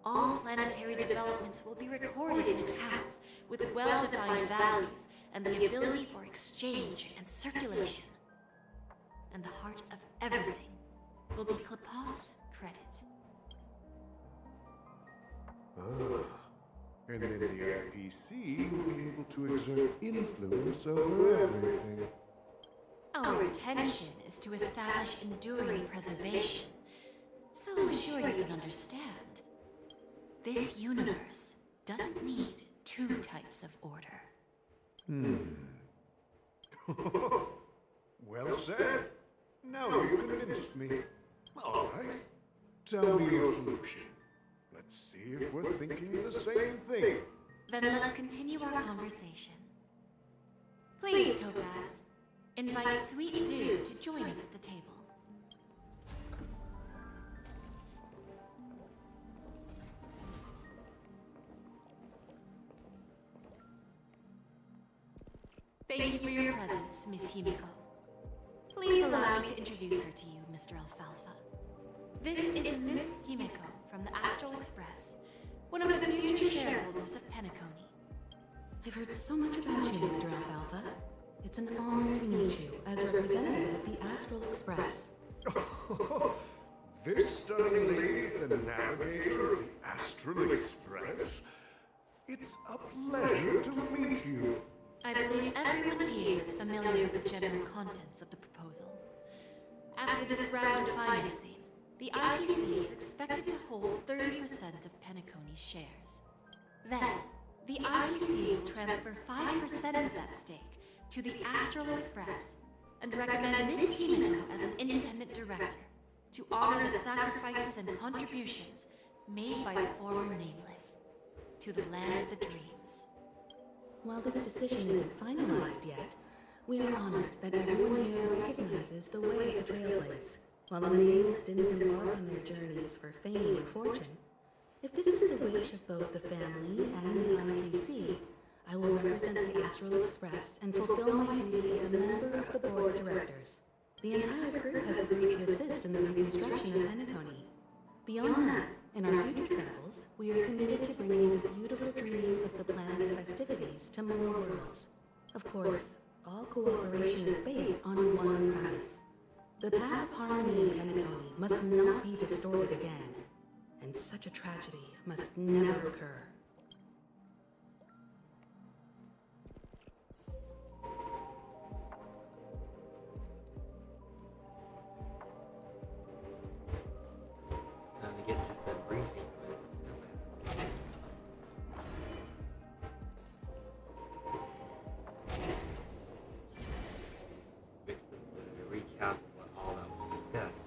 all planetary developments will be recorded in accounts with well-defined values and the ability for exchange and circulation. And the heart of everything will be Klepoth's credit. And then the IPC will be able to exert influence over everything. Our intention is to establish enduring preservation, so I'm sure you can understand. This universe doesn't need two types of order. Well said. Now you've convinced me. All right. Tell me your solution. Let's see if we're thinking the same thing. Then let's continue our conversation. Please, Topaz, invite Sweet Dew to join us at the table. Thank you for your presence, Miss Himiko. Please allow me to introduce her to you, Mr. Alfalfa. This is Miss Himiko from the Astral Express, one of the future shareholders of Penacony. I've heard so much about you, Mr. Alfalfa. It's an honor to meet you as representative of the Astral Express. This stunning lady is the navigator of the Astral Express. It's a pleasure to meet you. I believe everyone here is familiar with the general contents of the proposal. After this round of financing, the IPC is expected to hold 30% of Penacony's shares. Then, the IPC will transfer 5% of that stake to the Astral Express and recommend Miss Himiko as an independent director to honor the sacrifices and contributions made by the former Nameless to the land of the dreams. While this decision isn't finalized yet, we are honored that everyone here recognizes the way the trail lays. While the Nameless didn't embark on their journeys for fame or fortune, if this is the wish of both the family and the IPC, I will represent the Astral Express and fulfill my duty as a member of the board of directors. The entire crew has agreed to assist in the reconstruction of Penacony. Beyond that, in our future travels, we are committed to bringing the beautiful dreams of the planet of festivities to more worlds. Of course, all cooperation is based on one premise. The path of harmony in Penacony must not be distorted again, and such a tragedy must never occur. Time to get to some briefing with Vixen to recap what all that was discussed.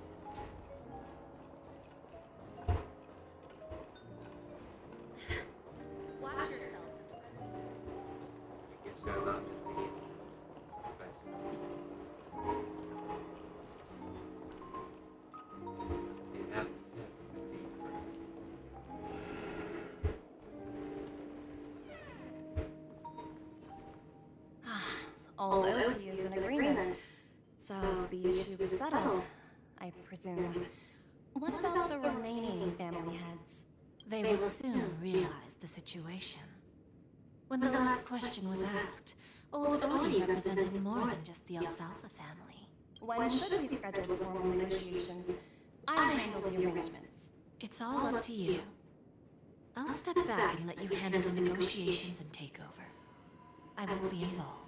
Watch yourselves. I guess you're not missing anything special. They have received Old OT is in agreement, so the issue is settled, I presume. What about the remaining family heads? They will soon realize the situation. When the last question was asked, old Odie represented more than just the Alfalfa family. When should we schedule the formal negotiations? I'll handle the arrangements. It's all up to you. I'll step back and let you handle the negotiations and take over. I won't be involved.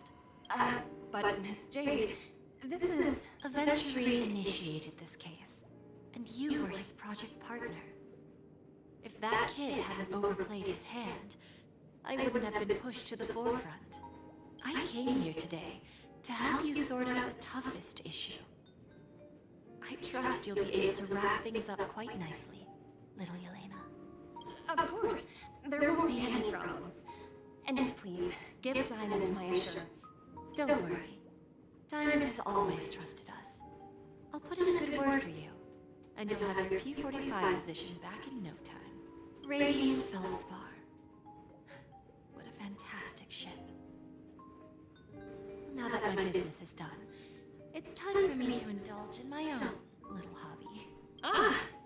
But Miss Jade, this is... Aventurine initiated this case, and you were his project partner. If that kid hadn't overplayed his hand, I wouldn't have been pushed to the forefront. I came here today to help you sort out the toughest issue. I trust you'll be able to wrap things up quite nicely, little Yelena. Of course, there won't be any problems. And please, give Diamond my assurance. Don't worry. Diamond has always trusted us. I'll put in a good word for you, and you'll have your P-45 position back in no time. Radiant Feldspar. What a fantastic ship. Now that my business is done, it's time for me to indulge in my own little hobby.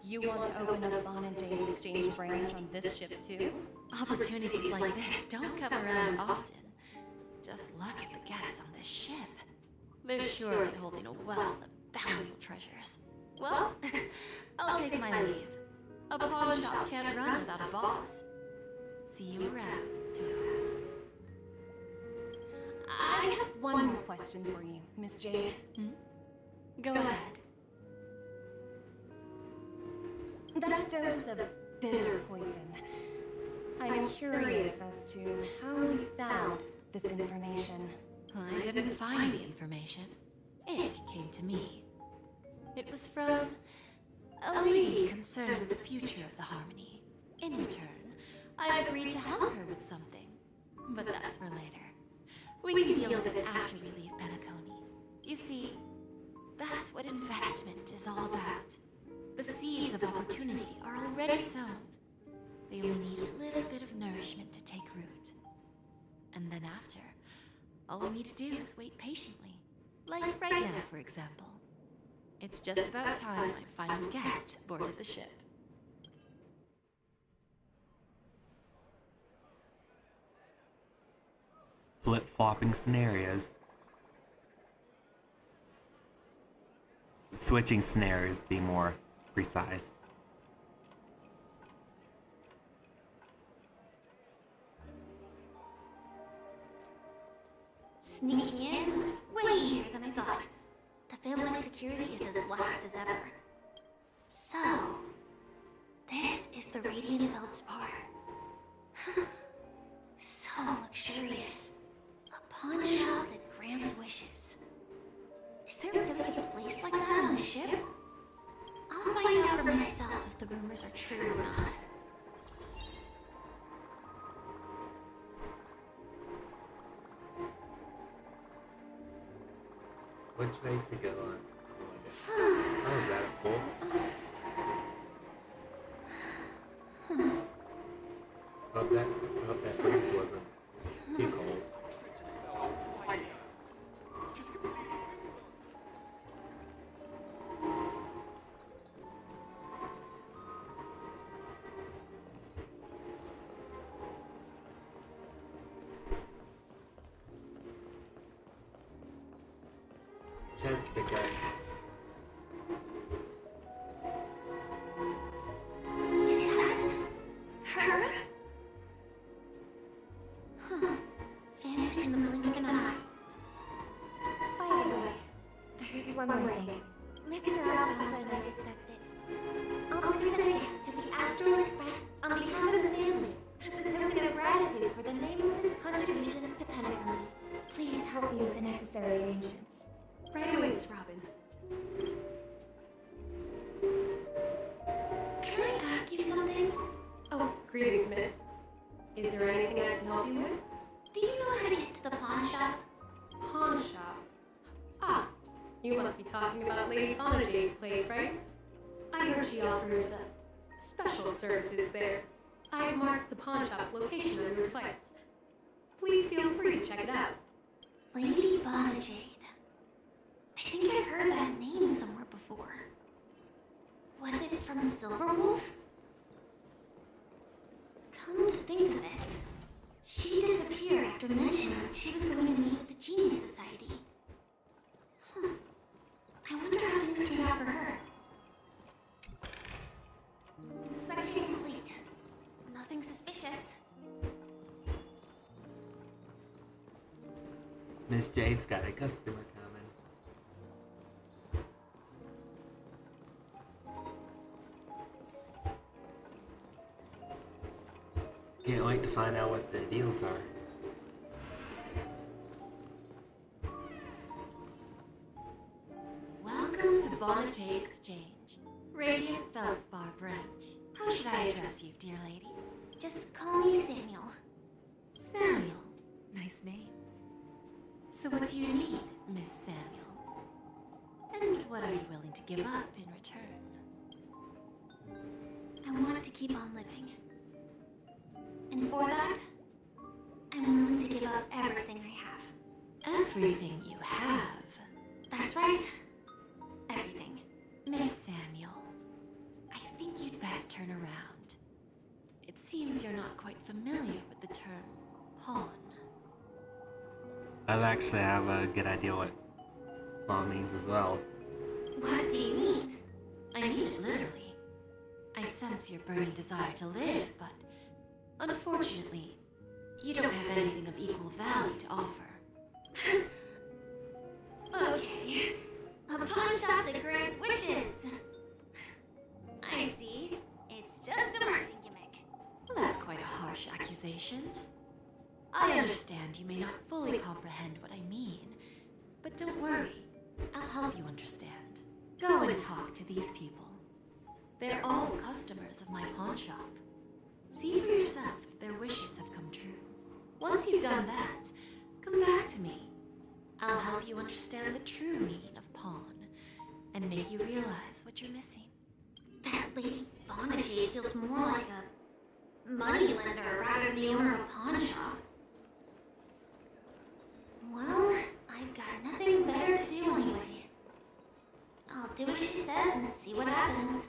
You want to open up Bon and Jade Exchange branch on this ship too? Opportunities like this don't come around often. Just look at the guests on this ship. They're surely holding a wealth of valuable treasures. Well, I'll take my leave. A pawn shop can't run without a boss. See you around, Topaz. I have one more question for you, Miss Jade. Go ahead. That dose of bitter poison. I'm curious as to how you found this information. I didn't find the information. It came to me. It was from a lady concerned with the future of the Harmony. In return, I've agreed to help her with something. But that's for later. We can deal with it after we leave Penacony. You see, that's what investment is all about. The seeds of opportunity are already sown. They only need a little bit of nourishment to take root. And then after, all we need to do is wait patiently. Like right now, for example. It's just about time my final guest boarded the ship. Flip-flopping scenarios. Switching scenarios, to be more precise. Sneaking in was way easier than I thought. The family's security is as lax as ever. So, this is the Radiant Feldspar. So luxurious. A pawn shop that grants wishes. Is ship? I'll find out for myself if the rumors are true or not. Which way to go on? Oh, is that full? Hope that breeze wasn't too cold. Just the guy. Is that her? Huh. Vanished in the blink of an eye. By the way, there's one more thing. Mr. Alpha and I discussed it. I'll present again to the Astral Express on behalf of the family as a token of gratitude for the nameless contributions to penacony. Please help me with the necessary arrangements. Right away, Miss Robin. Can I ask you something? Oh, greetings, miss. Is there anything I can help you with? Do you know how to get to the pawn shop? Pawn shop? Ah, you must be talking about Lady Bonajade's place, right? I heard she offers special services there. I've marked the pawn shop's location on your device. Please feel free to check it out. Lady Bonajade. I think I've heard that name somewhere before. Was it from Silverwolf? Come to think of it, she disappeared after mentioning that she was going to meet with the Genius Society. I wonder how things turned out for her. Inspection complete. Nothing suspicious. Miss Jade's got a customer coming. Can't wait to find out what the deals are. Welcome to Bonajade Exchange, Radiant Feldspar branch. How should I address you, dear lady? Just call me Samuel. Samuel. Nice name. So what do you need, Miss Samuel? And what are you willing to give up in return? I want to keep on living. And for that, I'm willing to give up everything I have. Everything you have? That's right. Everything. Miss Samuel, I think you'd best turn around. It seems you're not quite familiar with the term pawn. I actually have a good idea what pawn means as well. What do you mean? I mean it literally. I sense your burning desire to live, but unfortunately, you don't have anything of equal value to offer. Okay. A pawn shop that grants wishes. I see. It's just a marketing gimmick. Well, that's quite a harsh accusation. I understand you may not fully comprehend what I mean, but don't worry. I'll help you understand. Go and talk to these people. They're all customers of my pawn shop. See for yourself if their wishes have come true. Once you've done that, come back to me. I'll help you understand the true meaning of pawn and make you realize what you're missing. That Lady Bonajade feels more like a moneylender rather than the owner of a pawn shop. Well, I've got nothing better to do anyway. I'll do what she says and see what happens.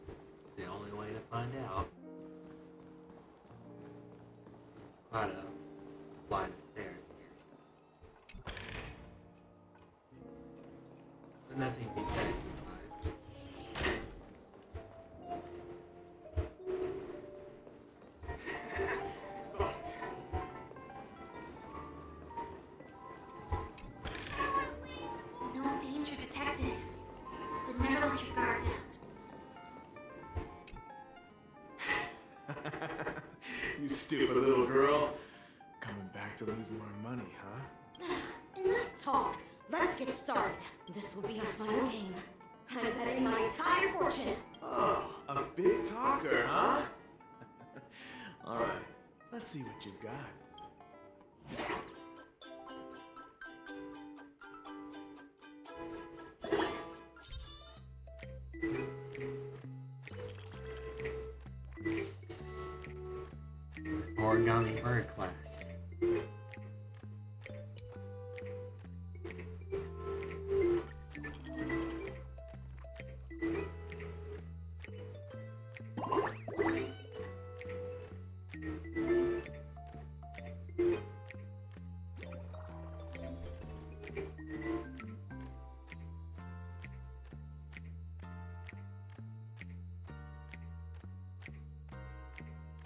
It's the only way to find out. Quite a flight of stairs here. But nothing beats exercise. No danger detected, but never let your guard down. You stupid little girl. Coming back to lose more money, huh? Enough talk. let's get started. This will be our final game. I'm betting my entire fortune. Oh, a big talker, huh? All right, let's see what you've got. Origami bird class.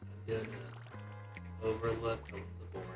I'm doing an overlook of the board.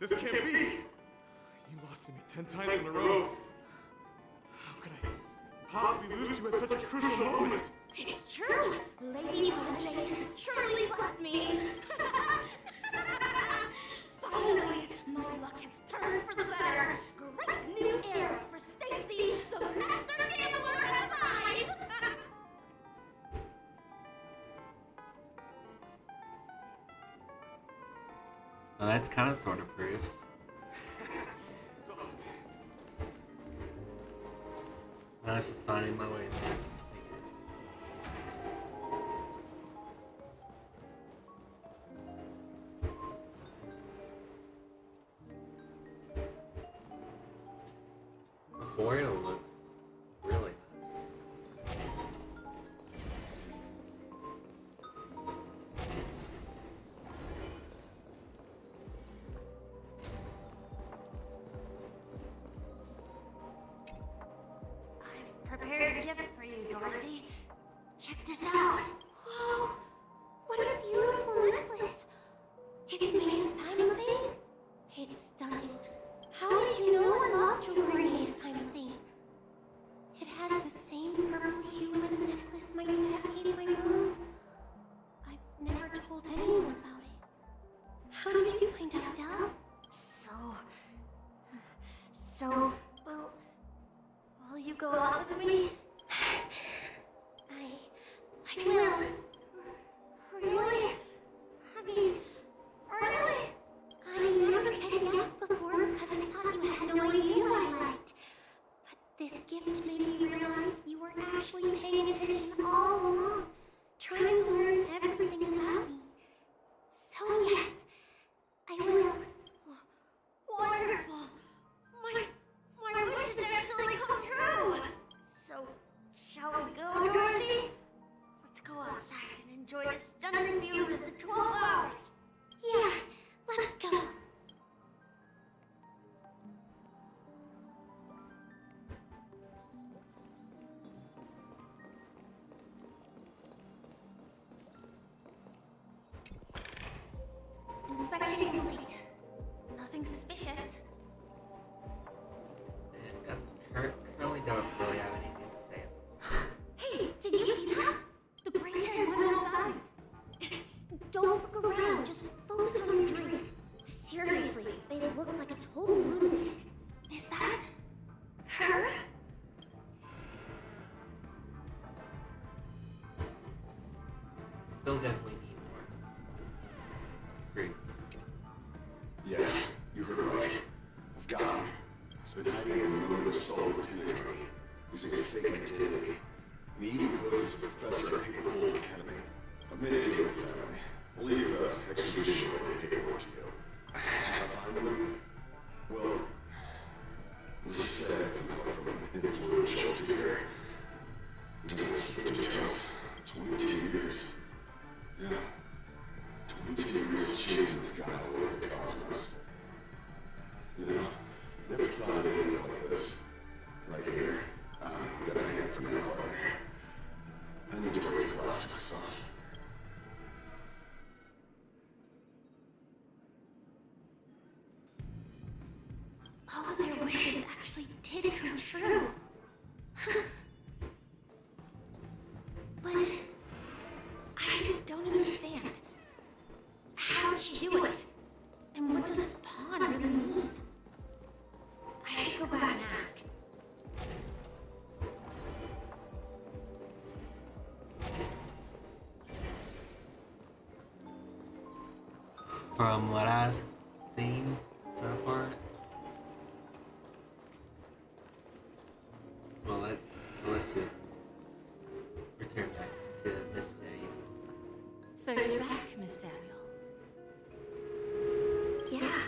This can't be! You lost to me 10 times in a row. How could I possibly lose to you at such a crucial moment? It's true! Lady Jane has truly blessed me! Finally, my luck has turned for the better! Great new era for Stacy, the master gambler has arrived! Well, that's kind of sort of proof. I was just finding my way back. The foil looks really nice. Prepared a gift for you, Dorothy. Check this out. Whoa! What a beautiful necklace. Is it made of Simon Thing? It's stunning. How did you know I love jewelry made of Simon Thing? It has the same purple hue as the necklace my dad gave my mom. I've never told anyone about it. How did you find out, Dad? Will you go out with me? I will. Really? I mean, really? I never said yes before because I thought you had no idea what I liked. But this gift made me realize you were actually paying attention all along, trying to learn everything about me. So yes, I will. Wonderful. My wish has actually come true. So, shall we go, Dorothy? Let's go outside and enjoy the stunning views of the 12 hours. Yeah, let's go. Inspection complete. Nothing suspicious. Currently don't really have anything to say. Hey, did you see that? The gray-haired one outside. Don't look around, just focus on your drink. Seriously, they look like a total lunatic. Is that her? Still definitely need more proof. Yeah, you heard right. I've got him. He's been hiding in the moon of Soul Penacony, using a fake identity. And he even poses as a professor at Paperful Academy. I've made a deal with the family. I'll leave the extradition-related paperwork to you. How to find him? wishes actually did come true. But I just don't understand. How did she do it? And what does pawn really mean? I should go back and ask. From what I've seen so far, well, let's just return back to Miss J. So you're back, Miss Samuel. Yeah.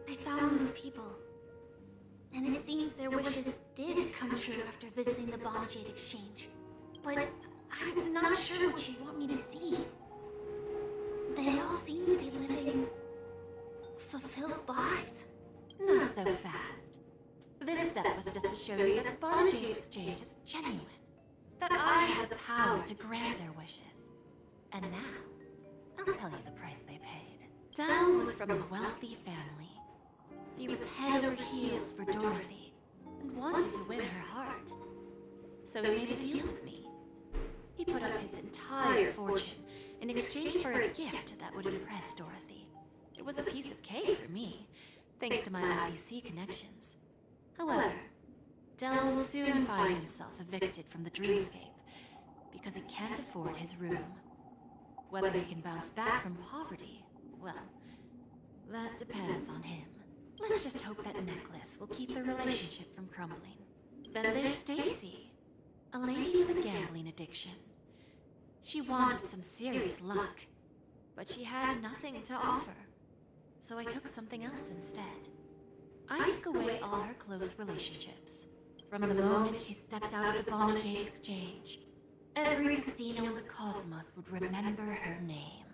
I found those people. And it seems their wishes did come true after visiting the Bonajade Exchange. But I'm not sure what you want me to see. They all seem to be living fulfilled lives. Not so fast. This step was just to show you that the Bonajade Exchange is genuine. That I have the power to grant their wishes. And now, I'll tell you the price they paid. Dell was from a wealthy family. He was head over heels for Dorothy, and wanted to win her heart. So he made a deal with me. He put up his entire fortune in exchange for a gift that would impress Dorothy. It was a piece of cake for me, thanks to my IPC connections. However, Dell will soon find himself evicted from the dreamscape because he can't afford his room. Whether he can bounce back from poverty, well, that depends on him. Let's just hope that necklace will keep their relationship from crumbling. Then there's Stacy, a lady with a gambling addiction. She wanted some serious luck, but she had nothing to offer. So I took something else instead. I took away all her close relationships. From the moment she stepped out of the Bonajade Exchange, every casino in the cosmos would remember her name.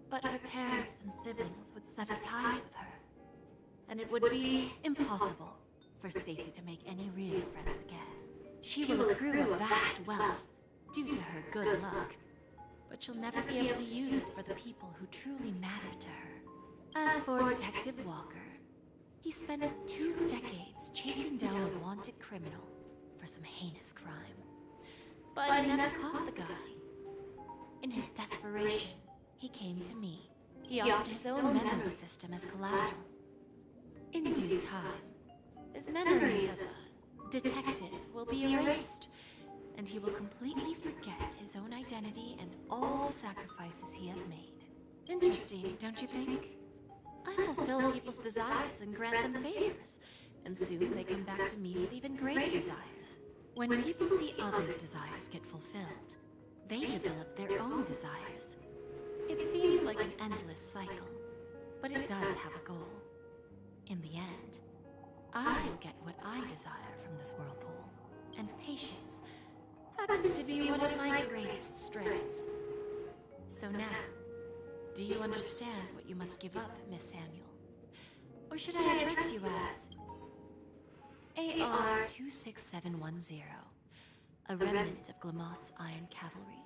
But her parents and siblings would sever ties with her, and it would be impossible for Stacy to make any real friends again. She will accrue a vast wealth due to her good luck, but she'll never be able to use it for the people who truly matter to her. As for Detective Walker, he spent 2 decades chasing down a wanted criminal for some heinous crime. But I never caught the guy. In his desperation, he came to me. He offered his own memory system as collateral. In due time, his memories as a detective will be erased, and he will completely forget his own identity and all the sacrifices he has made. Interesting, don't you think? I fulfill people's desires and grant them favors, and soon they come back to me with even greater desires. When people see others' desires get fulfilled, they develop their own desires. It seems like an endless cycle, but it does have a goal. In the end, I will get what I desire from this whirlpool, and patience happens to be one of my greatest strengths. So now, do you understand what you must give up, Miss Samuel? Or should I address you as AR-26710, a remnant of Glamoth's Iron Cavalry?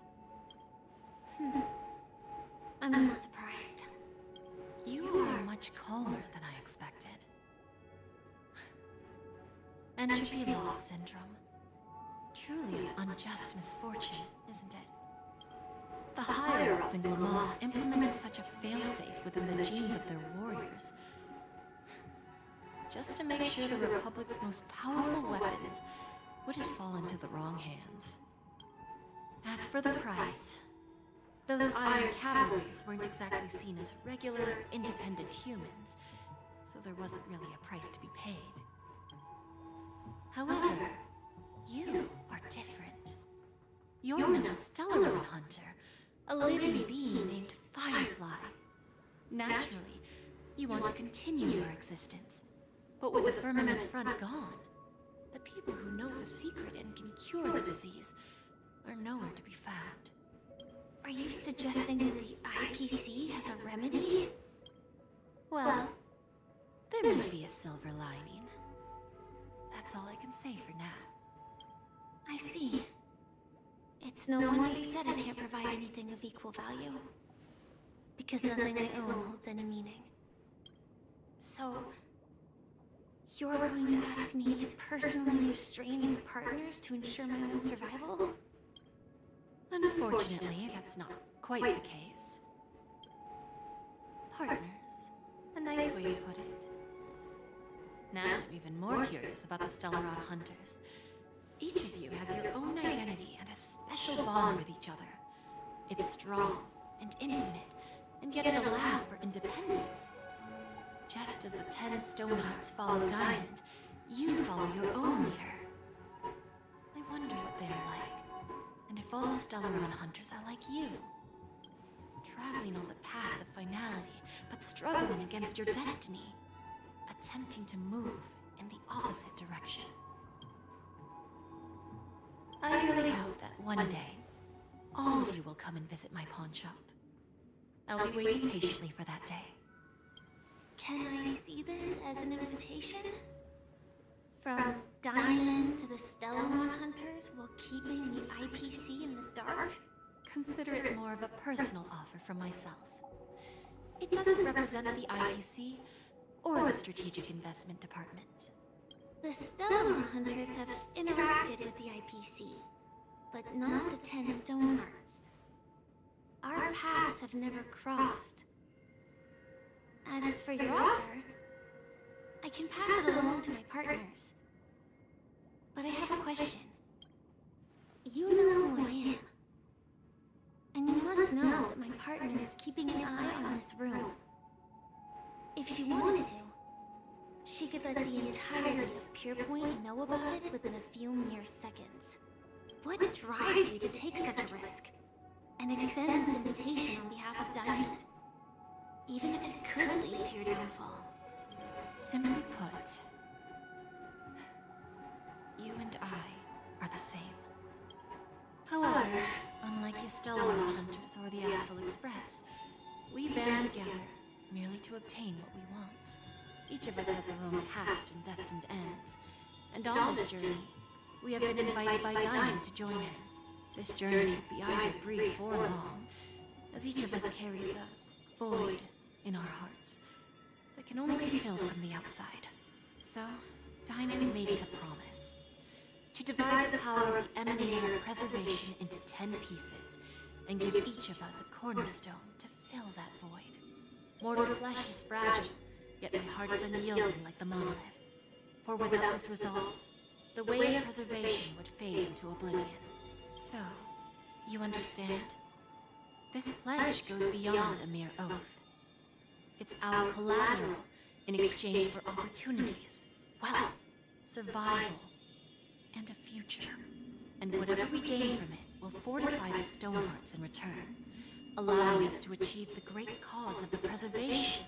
I'm not surprised. You are much calmer than I expected. Entropy loss syndrome. Truly an unjust misfortune, isn't it? The higher-ups in Glamoth implemented such a failsafe within the genes of their warriors, just to make sure the Republic's most powerful weapons wouldn't fall into the wrong hands. As for the price, those Iron Cavalries weren't exactly seen as regular, independent humans, so there wasn't really a price to be paid. However, you are different. You're now a Stellar Hunter, a living being named Firefly. Naturally, you want to continue your existence, but with the Firmament Front gone, the people who know the secret and can cure the disease are nowhere to be found. Are you suggesting that the IPC has a remedy? Well, there may be a silver lining. That's all I can say for now. I see. It's no wonder you said I can't provide anything of equal value. Because nothing I own holds any meaning. So, You're going to ask me to personally restrain your partners to ensure my own survival? Unfortunately, that's not quite the case. Partners. A nice way to put it. Now I'm even more curious about the Stellaron Hunters. Each of you has your own identity and a special bond with each other. It's strong and intimate, and yet it allows for independence. Just as the 10 Stonehearts follow Diamond, you follow your own leader. I wonder what they are like, and if all Stellaron Hunters are like you. Traveling on the path of finality, but struggling against your destiny. Attempting to move in the opposite direction. I really hope that one day, all of you will come and visit my pawn shop. I'll be waiting patiently for that day. Can I see this as an invitation? From Diamond to the Stellaron Hunters while keeping the IPC in the dark? Consider it more of a personal offer from myself. It doesn't represent the IPC or the Strategic Investment Department. The Stellaron Hunters have interacted with the IPC, but not the 10 Stonehearts. Our paths have never crossed. As for your offer, I can pass it along to my partners. But I have a question. You know who I am. And you must know that my partner is keeping an eye on this room. If she wanted to, she could let the entirety of Purepoint know about it within a few mere seconds. What drives you to take such a risk and extend this invitation on behalf of Diamond, even if it could lead to your downfall? Simply put, you and I are the same. However, unlike you Stellaron Hunters or the Astral Express, we band together merely to obtain what we want. Each of us has our own past and destined ends, and on this journey, we have been invited by Diamond to join him. This journey could be either brief or long, as each of us carries a void in our hearts that can only be filled from the outside. So, Diamond made us a promise to divide the power of the Emanator of Preservation into 10 pieces and give each of us a cornerstone to fill that void. Mortal flesh is fragile, yet my heart is unyielding like the monolith. For without this resolve, the way of preservation would fade into oblivion. So, you understand? This pledge goes beyond a mere oath. It's our collateral in exchange for opportunities, wealth, survival, and a future. And whatever we gain from it will fortify the Stonehearts in return, allowing us to achieve the great cause of the preservation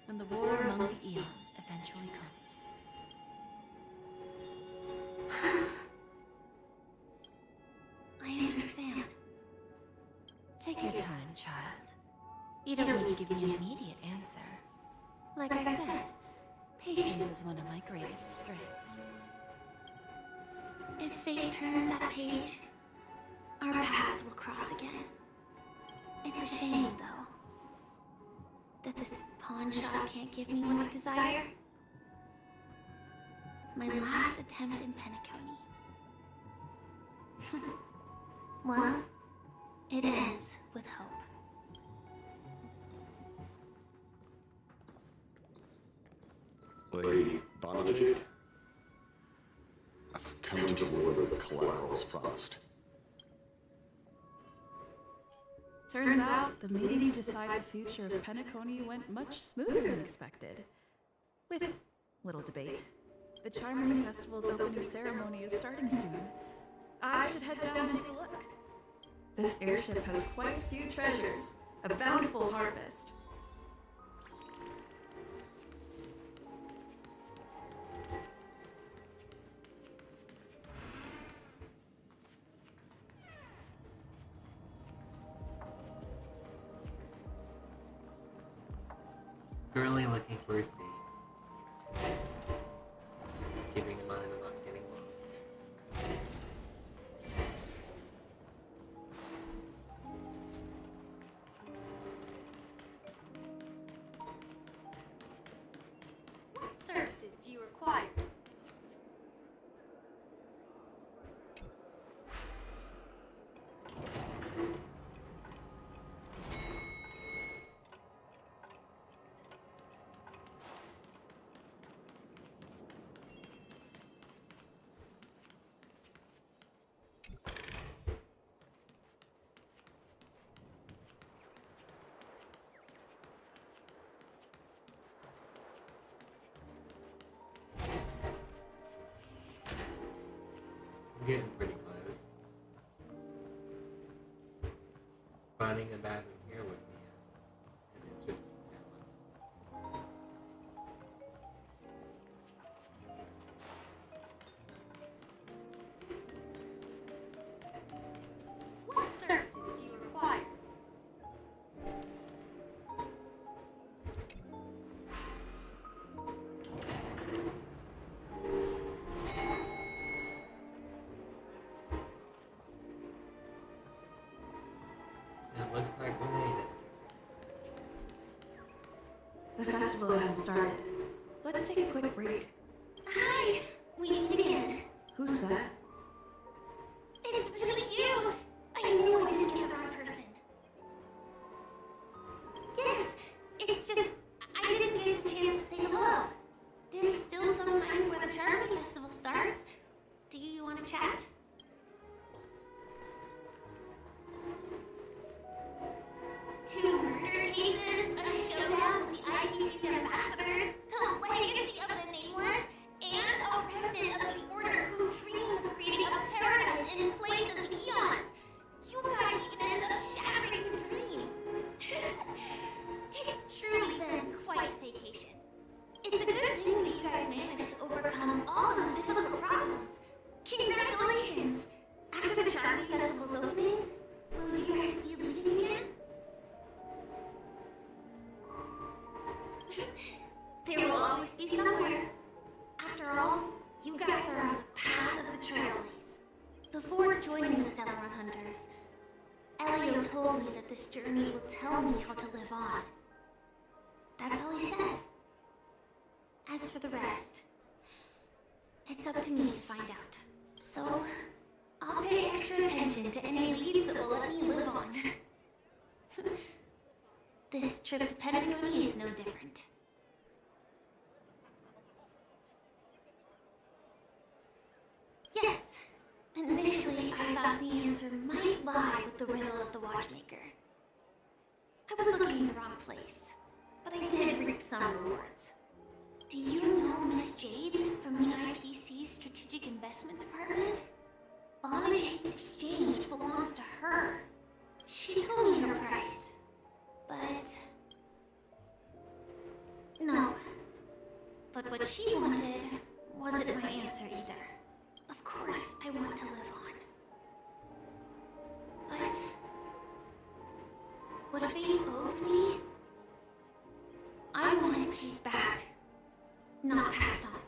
when the war among the eons eventually comes. I understand. Take your time, child. You don't need to give me an immediate answer. Like I said, patience is one of my greatest strengths. If fate turns that page, our paths will cross again. It's a shame, though, that this pawn shop can't give me what I desire. My last attempt in penacony. Well, it ends with hope. Lady Bonajade, I've come to deliver the collateral as promised. Turns out, the meeting to decide the future of Penacony went much smoother than expected. With little debate. The Charmony Festival's opening ceremony is starting soon. I should head down and take a look. This airship has quite a few treasures. A bountiful harvest. Currently looking for a seat. Keeping in mind I'm not getting lost. What services services do you require? I'm getting pretty close. Finding a bathroom here would be an interesting challenge. What services do you require? It looks like we made it. The festival hasn't started. Let's take a quick break. Hi! We meet again. Who's that? It's really you! I knew I didn't get the wrong person. Yes, it's just I didn't get the chance to say hello. There's still some time before the Charming Festival starts. Do you want to chat? Two murder cases, a showdown with the IPC's ambassadors, the legacy of the Nameless, and a remnant of the Order who dreams of creating a paradise in place of the Eons. You guys even ended up shattering the dream. It's truly been quite a vacation. It's a good thing that you guys managed to overcome all those difficult problems. Congratulations! After the Charming Festival's opening, will you guys be leaving again? There will always be somewhere. After all, you guys are on the path of the Trailblaze. Before joining the Stellar Run Hunters, Elio told me that this journey will tell me how to live on. That's all he said. As for the rest, it's up to me to find out. So, I'll pay extra attention to any leads that will let me live on. This trip to Penacony is no different. Yes, initially I thought the answer might lie with the riddle of the Watchmaker. I was looking in the wrong place, but I did reap some rewards. Do you know Miss Jade from the IPC's Strategic Investment Department? Bonna Jade Exchange belongs to her. She told me her price, but... no. But what she wanted wasn't my answer either. Of course, I want to live on. But... what fate owes me, I want it paid back, not passed on.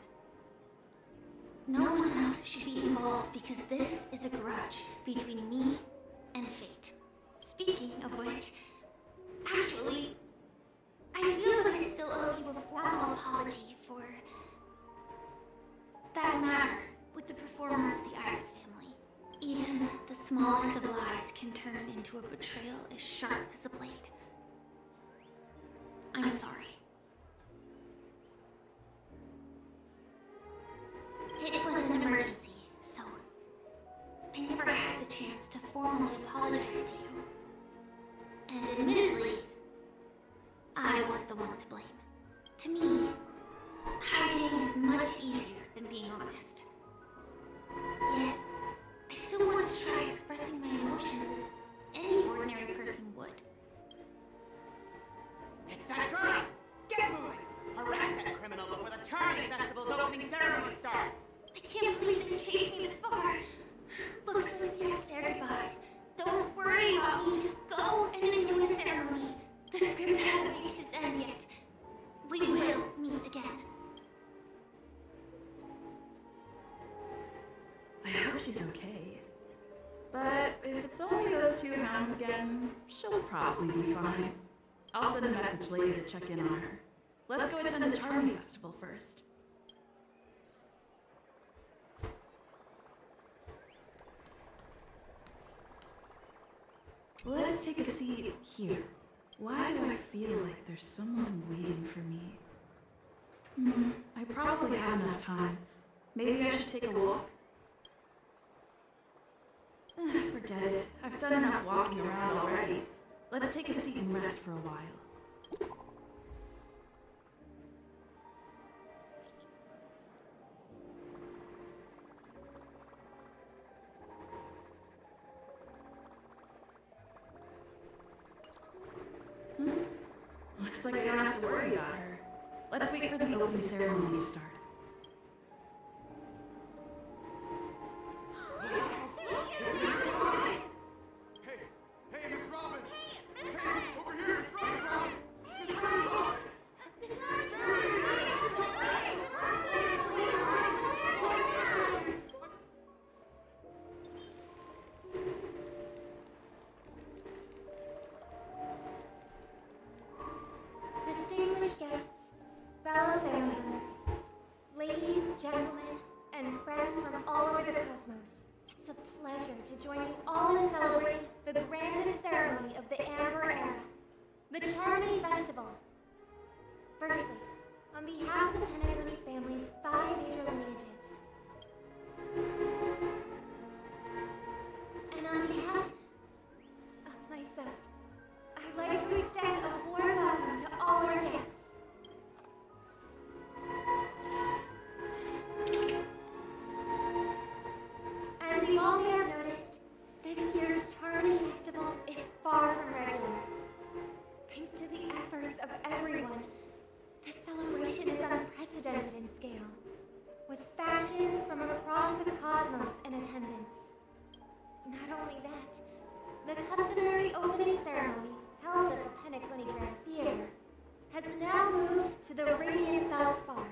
No one else should be involved because this is a grudge between me and fate. Speaking of which, actually, I feel that I still owe you a formal apology for that matter with the performer of the Iris family. Even the smallest of lies can turn into a betrayal as sharp as a blade. I'm sorry. It was an emergency, so I never had the chance to formally apologize to you. And admittedly, I was the one to blame. To me, hiding is much easier than being honest. Yet, I still want to try expressing my emotions as any ordinary person would. It's that girl! Get moving! Arrest that criminal before the Charming Festival's opening ceremony starts! I can't believe they chased me this far. Looks like we have to say our goodbyes. Don't worry about me, just go and enjoy the ceremony. The script hasn't reached its end yet. We will meet again. I hope she's okay. But if it's only those two hounds again, she'll probably be fine. I'll send a message later to check in on her. Let's go attend the Charming Festival first. Let's take a seat here. Why do I feel like there's someone waiting for me? I probably have enough time. Maybe I should take a walk? Forget it. I've done enough walking around already. Let's take a seat and rest for a while. Looks like I don't have to worry about her. Let's wait for the opening ceremony to start. Hey, Miss Robin! Hey, over here, Miss Robin! Miss Robin! Distinguished guests, fellow family members, ladies, gentlemen, and friends from all over the cosmos, it's a pleasure to join you all in celebrating the grandest ceremony of the Amber Era, the Charmony Festival. Firstly, on behalf of the Penacony family's 5 major lineages, and on behalf of myself, I'd like to extend a warm welcome to all our guests. As you all may have noticed, this year's Charmony Festival is far from regular. Thanks to the efforts of everyone, this celebration is unprecedented in scale, with factions from across the cosmos in attendance. Not only that, the customary opening ceremony held at the Penacony Grand Theater has now moved to the Radiant Feldspar,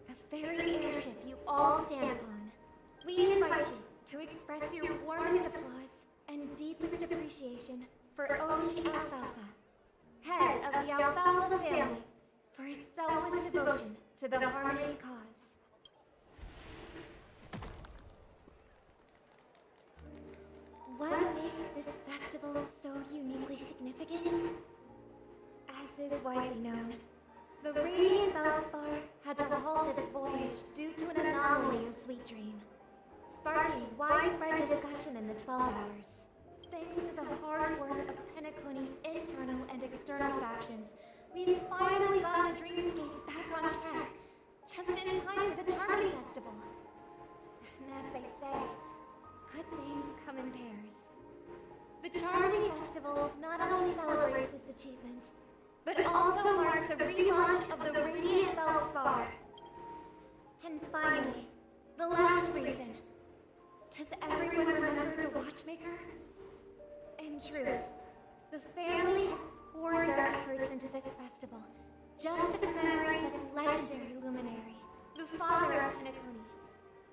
the very airship you all stand upon. We invite you to express your warmest applause and deepest appreciation for OT Alfalfa, head of the Alfalfa family, for his selfless devotion to the Harmony's cause. What makes this festival so uniquely significant? As is widely known, the Radiant Feldspar had to halt its voyage due to an anomaly in the Sweet Dream, sparking widespread discussion in the 12 Hours. Thanks to the hard work of Penacony's internal and external factions, we've finally gotten the dreamscape back on track, just in time for the Charmony Festival. And as they say, good things come in pairs. The Charmony Festival not only celebrates this achievement, but also marks the relaunch of the Radiant Feldspar. And finally, the last reason. Does everyone remember the Watchmaker? In truth, the family has poured their efforts into this festival just to commemorate this legendary luminary, the father of Penacony,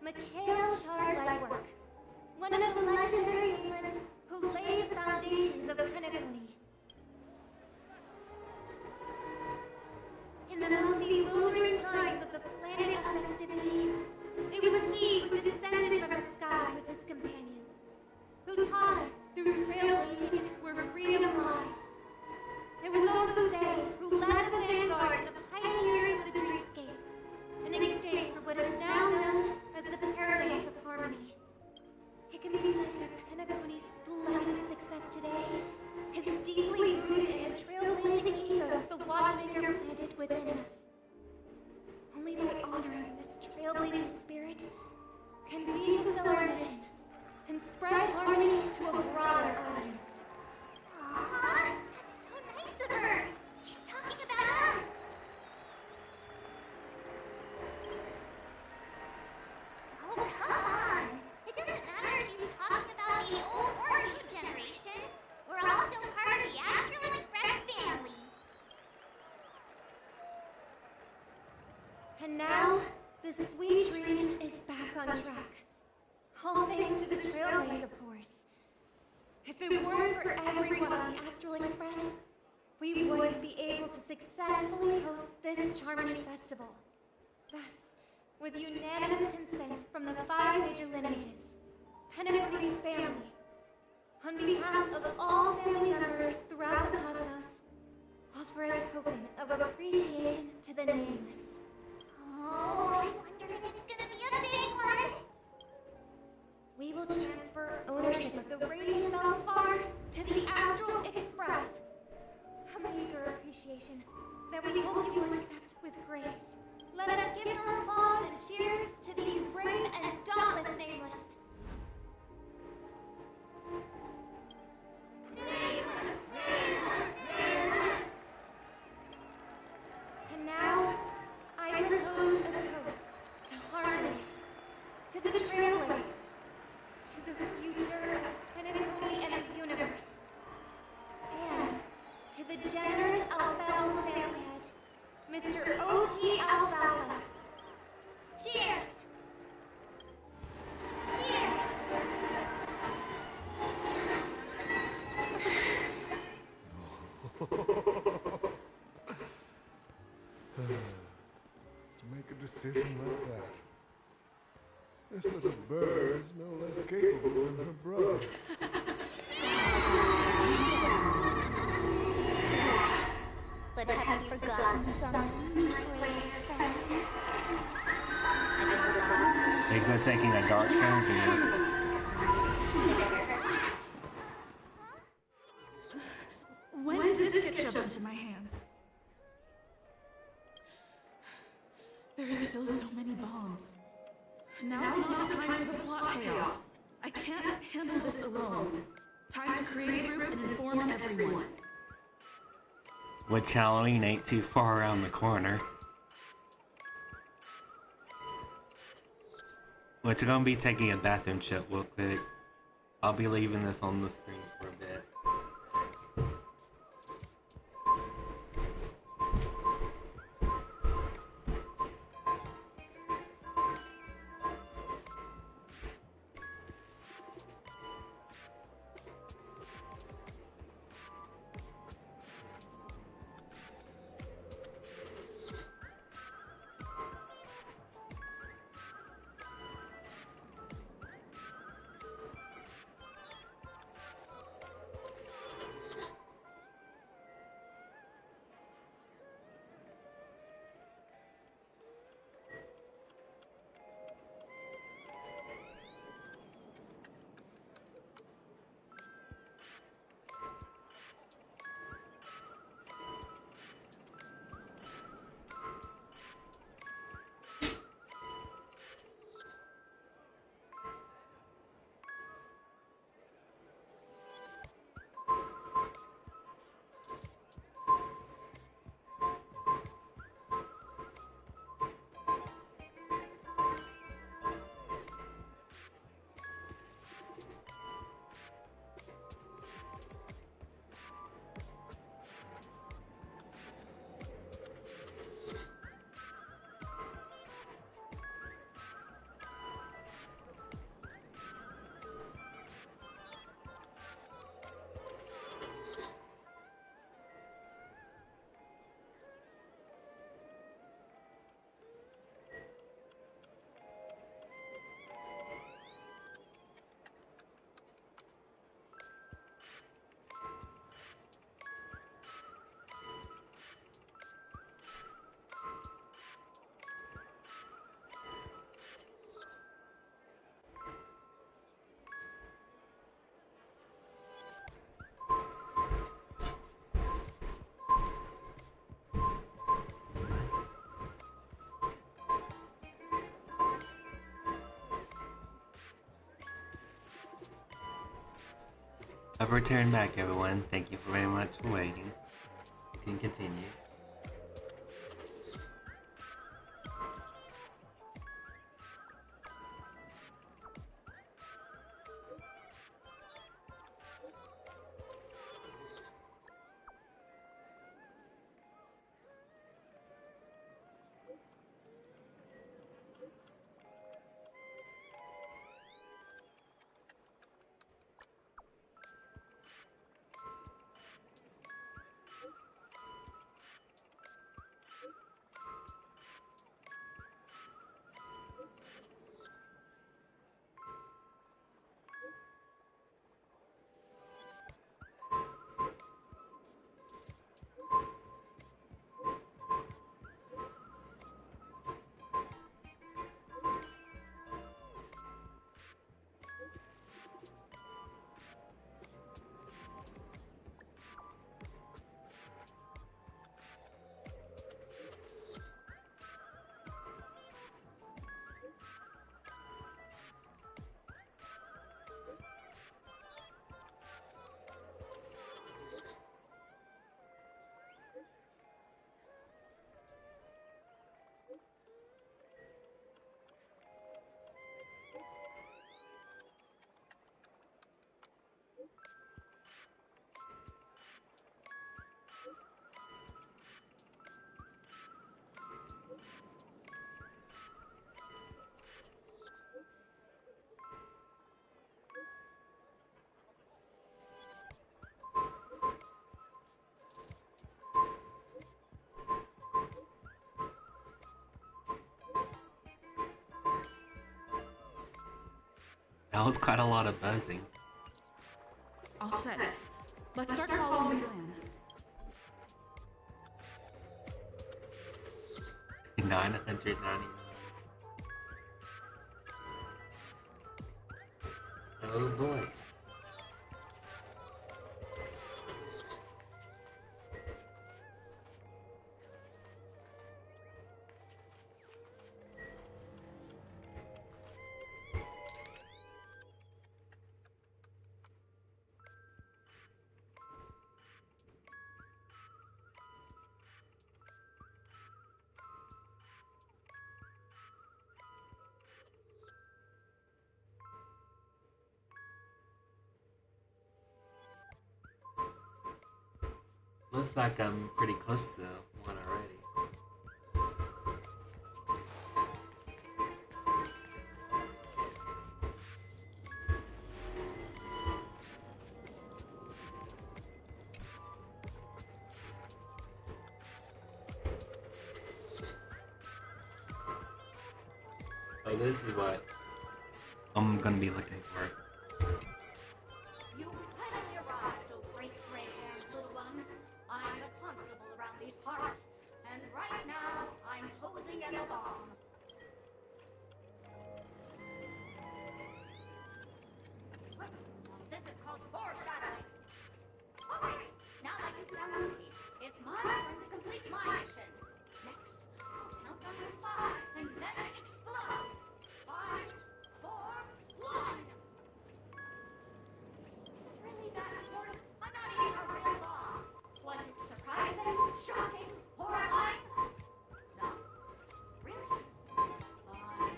Mikhail Char-Legwork, one of the legendary nameless who laid the foundations of Penacony. In the most bewildering times of the planet of festivity, it was he who descended from the sky with his companions, who taught us through trailblazing where freedom lies. It was also they who led the vanguard in the pioneering of the dreamscape, in exchange for what is now known as the Paradise of Harmony. It can be said that Penacony's splendid success today is deeply rooted in the trailblazing ethos the Watchmaker planted within us. Only by honoring this trailblazing spirit can we fulfill our mission and spread harmony to a broader audience. Aww, that's so nice of her. She's talking about us. Oh, come on. It doesn't matter if she's talking about the old or new generation. We're all still part of the Astral Express family. And now, the Sweet Dream is back on track. All thanks to the Trailblaze, of course. If it weren't for everyone on the Astral Express, we wouldn't be able to successfully host this Charmony Festival. Thus, with unanimous consent from the 5 major lineages, Penacony's family, On behalf of all family members throughout the cosmos, offer a token of appreciation to the nameless. Oh, I wonder if it's gonna be a big one. We will transfer ownership of the Radiant Feldspar to the Astral Express. A meager appreciation that we hope you will accept with grace. Let us give our applause and cheers to these brave and dauntless nameless. And now, I propose a toast to harmony, to the travelers, to the future of Penacony and the universe, and to the generous Alfalfa family head, Mr. O.T. Alfalfa. Cheers! Cheers! To make a decision like that. This little bird is no less capable than her brother. But have you forgotten someone, brave friend? Things are taking a dark turn here. When did this get shoved into my hands? There are still so many bombs. Now's not the time for the plot payoff. I can't handle this alone. Time to create a group and inform everyone. Which Halloween ain't too far around the corner. Which I'm gonna be taking a bathroom trip real quick. I'll be leaving this on the screen for a bit. I've returned back, everyone. Thank you very much for waiting. You can continue. That was quite a lot of buzzing. All set. Let's start following the plan. 999. Oh boy. Looks like I'm pretty close to one already. Oh, this is what I'm gonna be looking for. You finally arrived, oh great gray-haired little one. I'm the constable around these parts, and right now I'm posing as a bomb. This is called foreshadowing. Alright, now that you've found me, it's my turn to complete my mission. Next, I'll count down to 5 and then explode. 5, 4, 1. Is it really that important? I'm not even a real bomb. Was it surprising, shocking, horrifying? No. Really? Fine.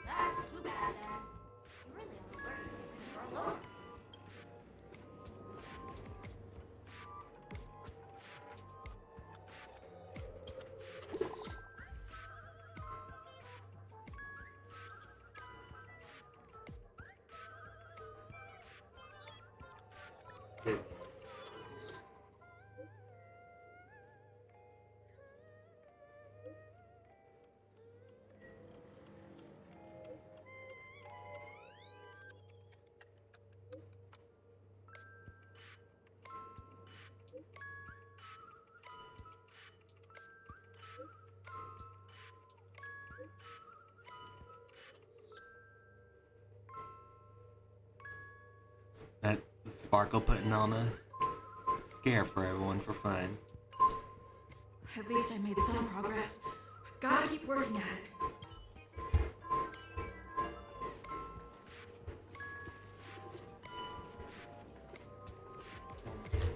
That's too bad then. You really ought to learn to control over me. Good. That Sparkle putting on a scare for everyone for fun. At least I made some progress. Gotta keep working at it.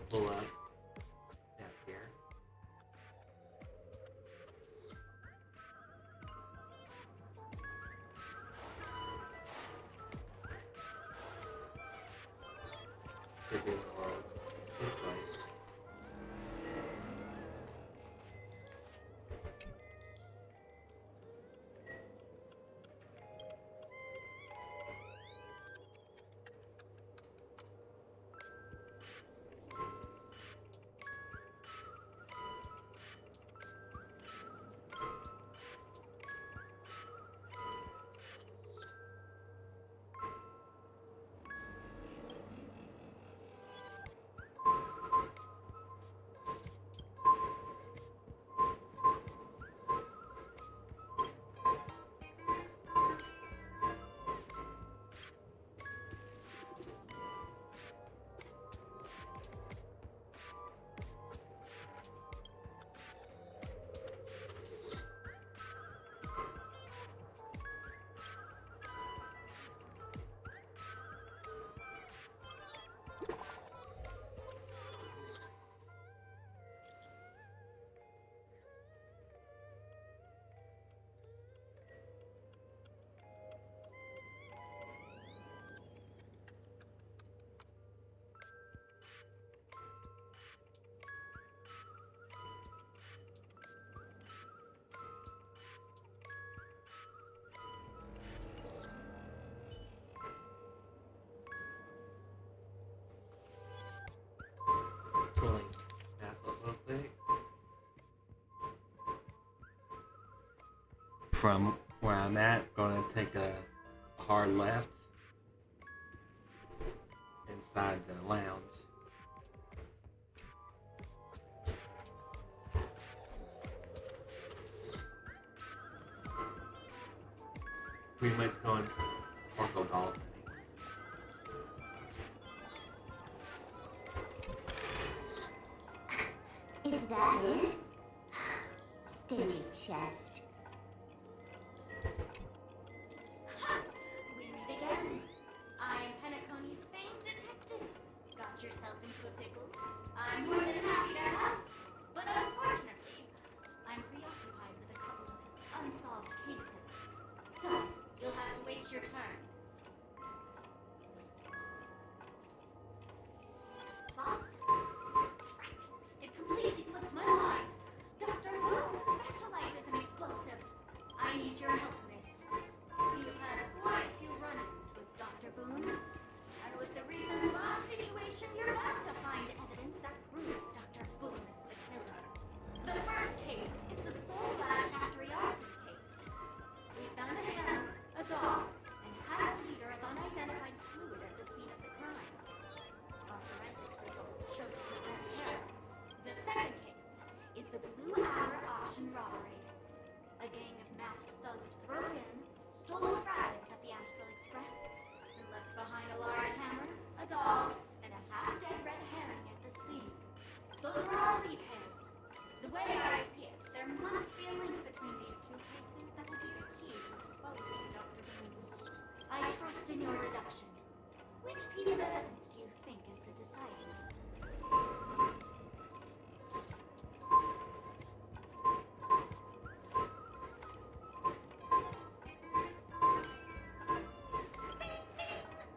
Pull up. Down here. Should be more this way. Pulling map up real quick. From where I'm at, gonna take a hard left outside the lounge. Pretty much going sparkle doll thing. Is that it? Stingy chest. Ha! We meet again. I'm Penacony's famed detective. Got yourself into a pickle? I'm more than happy to help. But unfortunately, I'm preoccupied with a couple of unsolved cases. So, you'll have to wait your turn. Bob? Right. It completely slipped my mind. Dr. Boone specializes in explosives. I need your help, miss. You've had quite a few run-ins with Dr. Boone. And with the recent bomb situation, you're bound to find evidence that proves Dr. Boone is the killer. The first case is the Soul Lab factory arson case. We found a hammer, a dog, and half a liter of unidentified fluid at the scene of the crime. Our forensics results showed it was red hair. The second case is the Blue Hour auction robbery. A gang of masked thugs broke in, stole a fragment of the Astral Express, and left behind a large hammer, a dog, and a half-dead red herring at the scene. Those were all details. The way I see it, there must be a link between these two cases that will be the key to exposing Dr. Boone. I trust in your deduction. Which piece of evidence do you think is the deciding?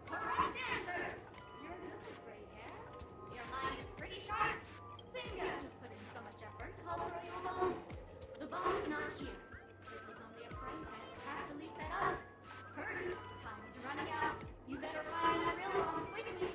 Correct answer! You're good with gray hair. Your mind is pretty sharp. Same guys who've put in so much effort, I'll throw you a bone. The bone's not here. This was only a prank I have to leave that up. Hurry, time is running out. You better find that real bomb quickly.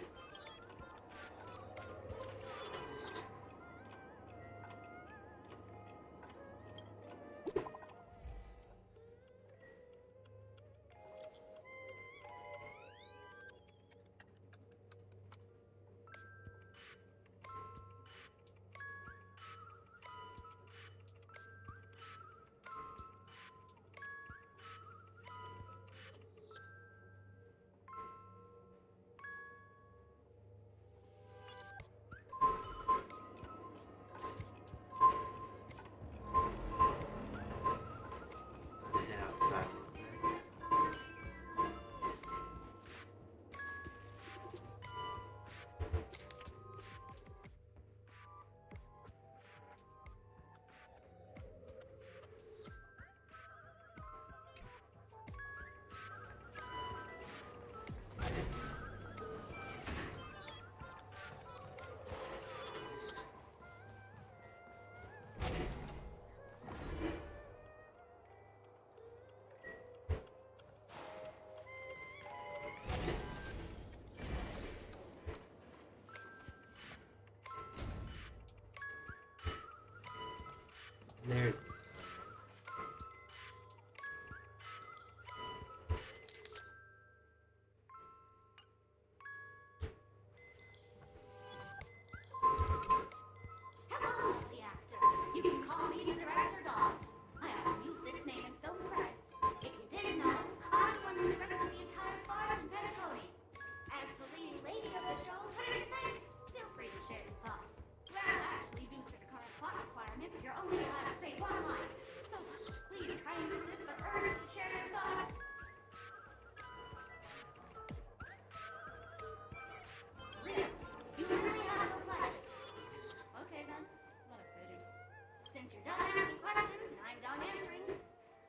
Head outside real quick. There's Hello, the actor. You can call me the director dog. I often use this name in film credits. If you didn't know, I'm the one who directed the entire farce in Penacony. As the leading lady of the show, what did you think? Feel free to share your thoughts. Well, actually, due to the current plot requirements, you're only allowed to say one line. So please try and resist the urge to share your thoughts. Really? You really have so much? Okay then, what a pity. Since you're done asking questions and I'm done answering,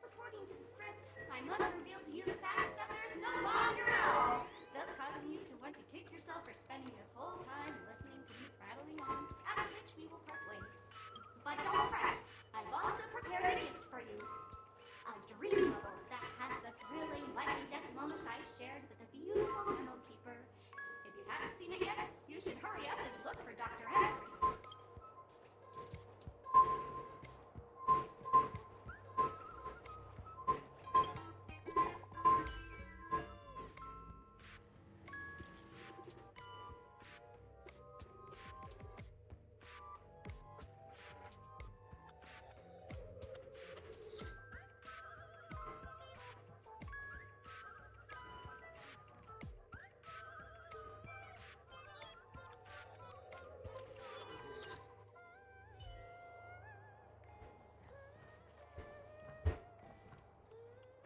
according to the script, I must reveal to you the fact that there's no bomb here at all, thus causing you to want to kick yourself for spending this whole time listening to me prattling on, after which we will part ways. But don't fret, I've also prepared a gift for you. A dream bubble that has the thrilling life-and-death moments I shared with the beautiful memo keeper. If you haven't seen it yet, you should hurry up and look for Dr. Henry.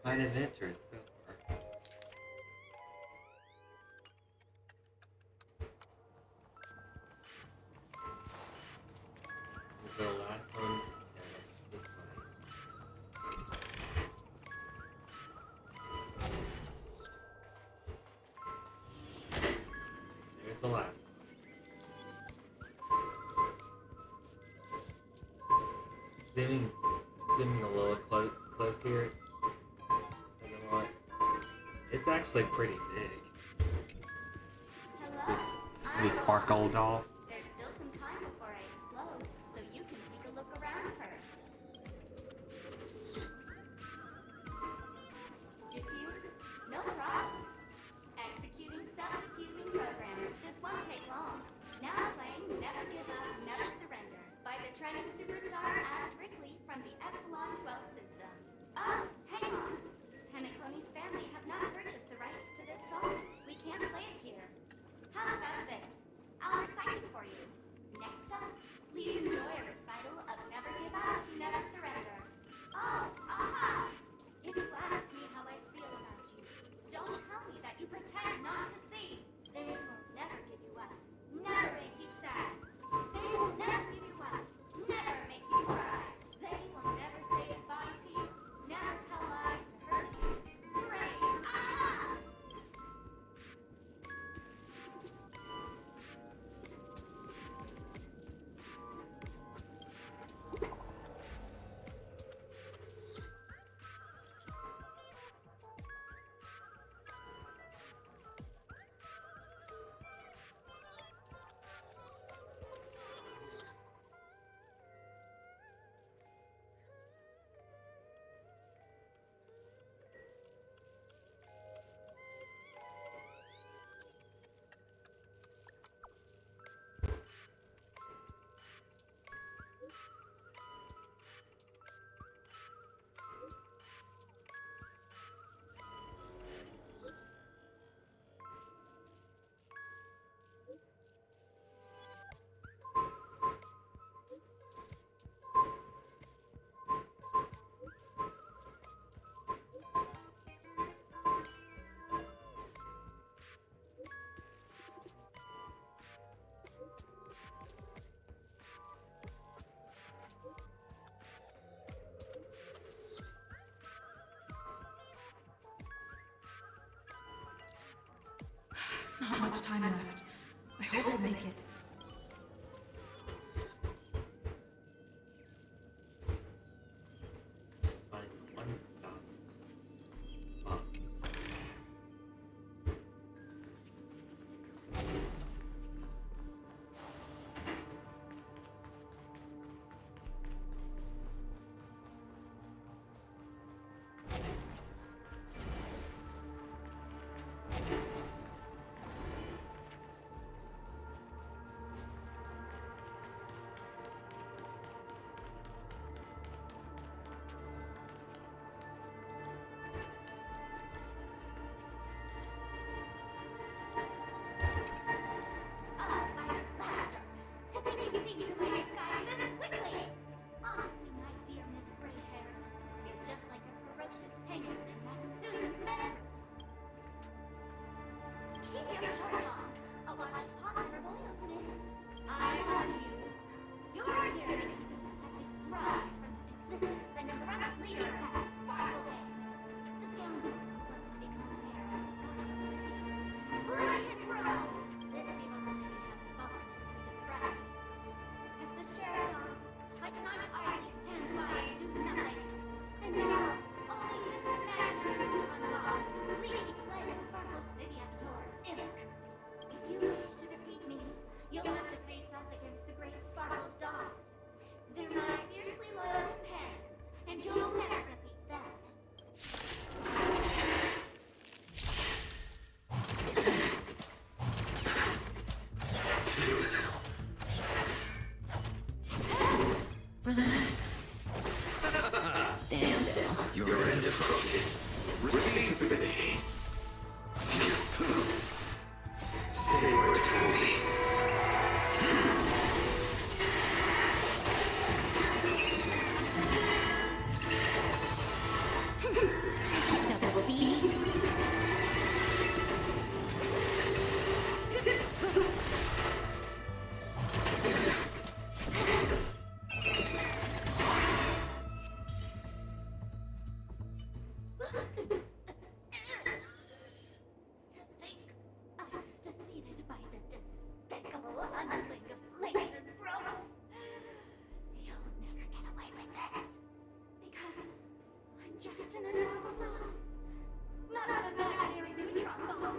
quite adventurous so far. The last one, this way. There's the last. Zooming a little close here. And then what? It's actually pretty big. The sparkle doll. There's still some time before I explode, so you can take a look around first. Diffuse? No problem. Executing self-diffusing program. This won't take long. Now playing Never Give Up, Never Surrender by the trending superstar Ripley from the Epsilon 12 system. Oh, hang on. Penacony's family have not purchased the rights to this song. We can't play it here. How about this? I'll recite it for you. Next up, please enjoy a recital of Never Give Up, Never Surrender. Oh, aha! If you ask me how I feel about you, don't tell me that you pretend not to see. They will never give you up. Never make you sad. They will never give you up. Never make you cry. They will never say goodbye to you. Never tell lies to hurt you. Praise, aha! Not much time left. I hope we'll make it. Fine, one stop. Oh. Relax. Stand still. Your end approaches. Receive pity. Savor it fully. To think I was defeated by the despicable underling of Blaze and Bro. You'll never get away with this. Because I'm just an adorable doll. Not an imaginary neutron bomb.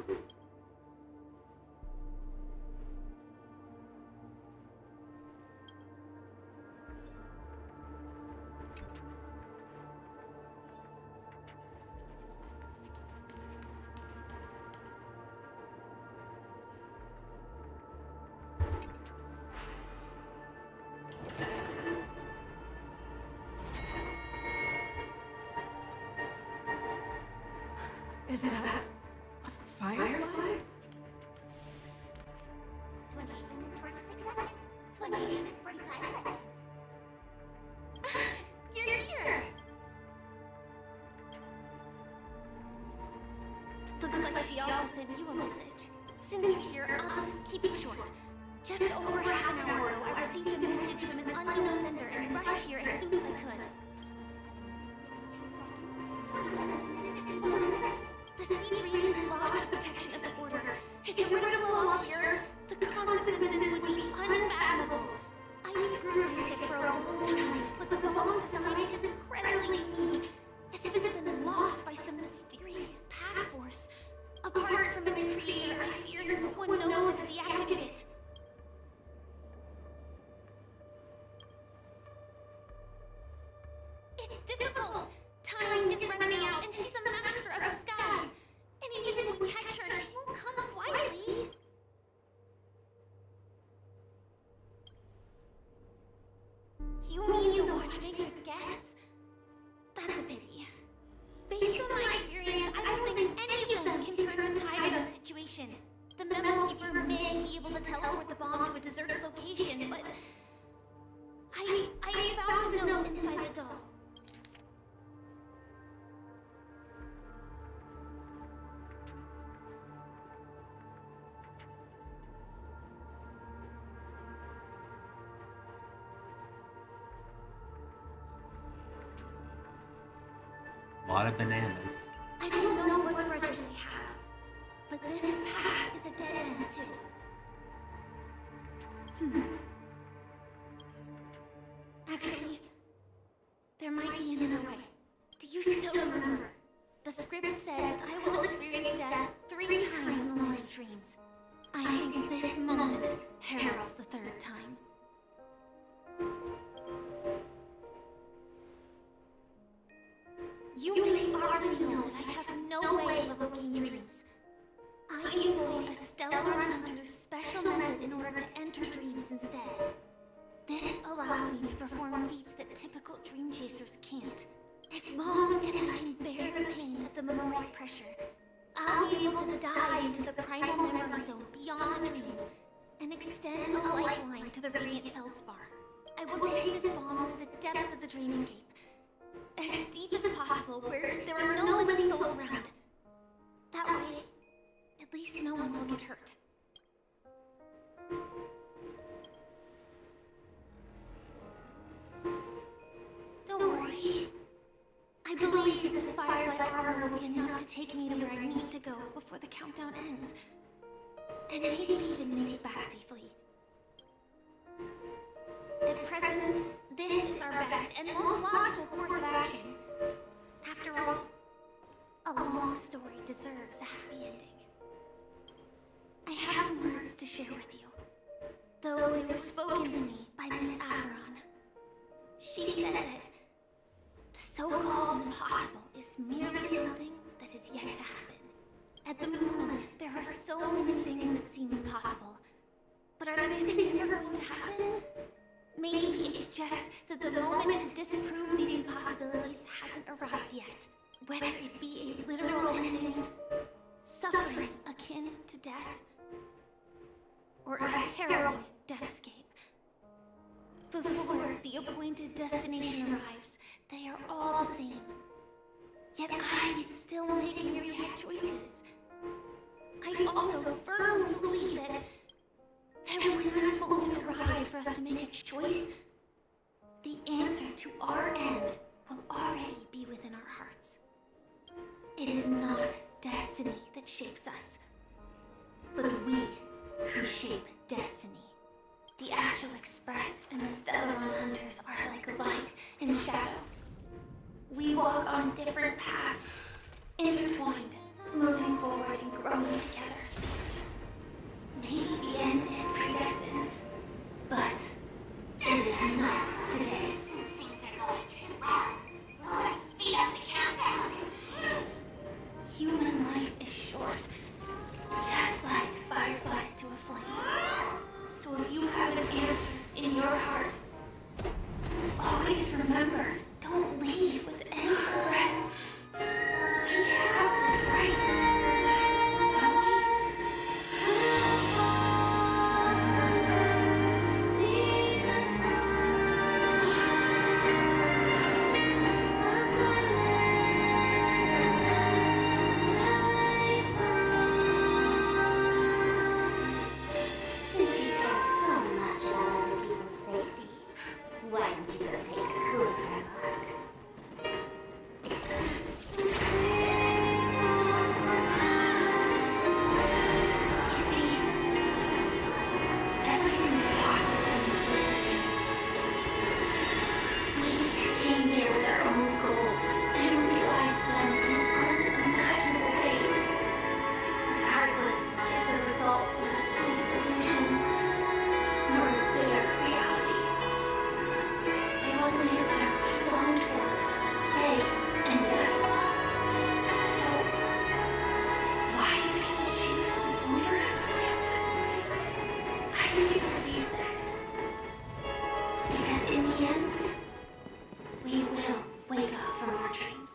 Is that a firefly? 28 minutes, 46 seconds. 28 minutes, 45 seconds. You're here! Looks like she also sent you a message. Since you're here, I'll just keep it short. Just over half an hour ago, I received a message from an unknown sender and rushed here as soon as I could. 27 minutes, 52 seconds. 27 minutes, 51 seconds. The sweet dream has lost the protection of the Order. If it were to blow up here, the consequences would be unfathomable. I've screwed my ship for a long time, but the bomb's design is incredibly unique, as if it's been locked by some mysterious path force. Apart from its creator, I fear no one knows how to deactivate it. It's difficult. Time is running out, and she's a master of disguise. And even if we catch her, she won't come quietly. You mean the Watchmaker's guests? That's a pity. Based on my experience, I don't think any of them can turn the tide in this situation. The Memo Keeper may be able to teleport the bomb to a deserted location, but I found a note inside the doll. A lot of bananas. I don't know what grudges they have, but this path is a dead end, too. Actually, there might be another way. Do you still remember? The script said that I will experience death 3 times in the land of dreams. I think this moment heralds the 3rd time. You may already know that I have no way of evoking dreams. I employ a Stellar Hunter's special method in order to enter dreams instead. This allows me to perform feats that typical dream chasers can't. As long as I can bear the pain of the memorial pressure, I'll be able to dive into the primal memory zone beyond the dream and extend a lifeline to the radiant feldspar. I will take this bomb to the depths of the dreamscape, as deep as possible, where there are no living souls around. That way, at least no one will get hurt. Don't worry. I believe that this firefly armor will be enough to take me to where I need to go before the countdown ends. And maybe even make it back safely. At present, this is our best and most logical course of action. After all, a long story deserves a happy ending. I have some words to share with you, though they were spoken to me by Miss Acheron. She said that the so-called impossible is merely something that is yet to happen. At the moment, there are so many things that seem impossible, but are they never going to happen? Maybe it's just that the moment to disprove these impossibilities hasn't arrived yet. Whether it be a literal ending, suffering akin to death, or a harrowing deathscape. Before the appointed destination arrives, they are all the same. Yet I can still make myriad choices. I also firmly believe that when that moment arrives for us to make a choice, the answer to our end will already be within our hearts. It is not destiny that shapes us, but we who shape destiny. The Astral Express and the Stellaron Hunters are like light and shadow. We walk on different paths, intertwined, moving forward and growing together. Maybe the end is predestined, but it is not today. Things are going too well. Let's speed up the countdown. Human life is short, just like fireflies to a flame. So if you have an answer in your heart, always remember, don't leave with any regrets. We have this right, don't Since you care so much about other people's safety, why don't you go take a closer look? Everything is possible in the state of dreams. We each came here with our own goals and realized them in unimaginable ways. Regardless if the result was a sweet illusion or a bitter reality. It was an answer we longed for, day and night. So, why do people choose to slumber? I think it's as you said. Because in the end, we will wake up from our dreams.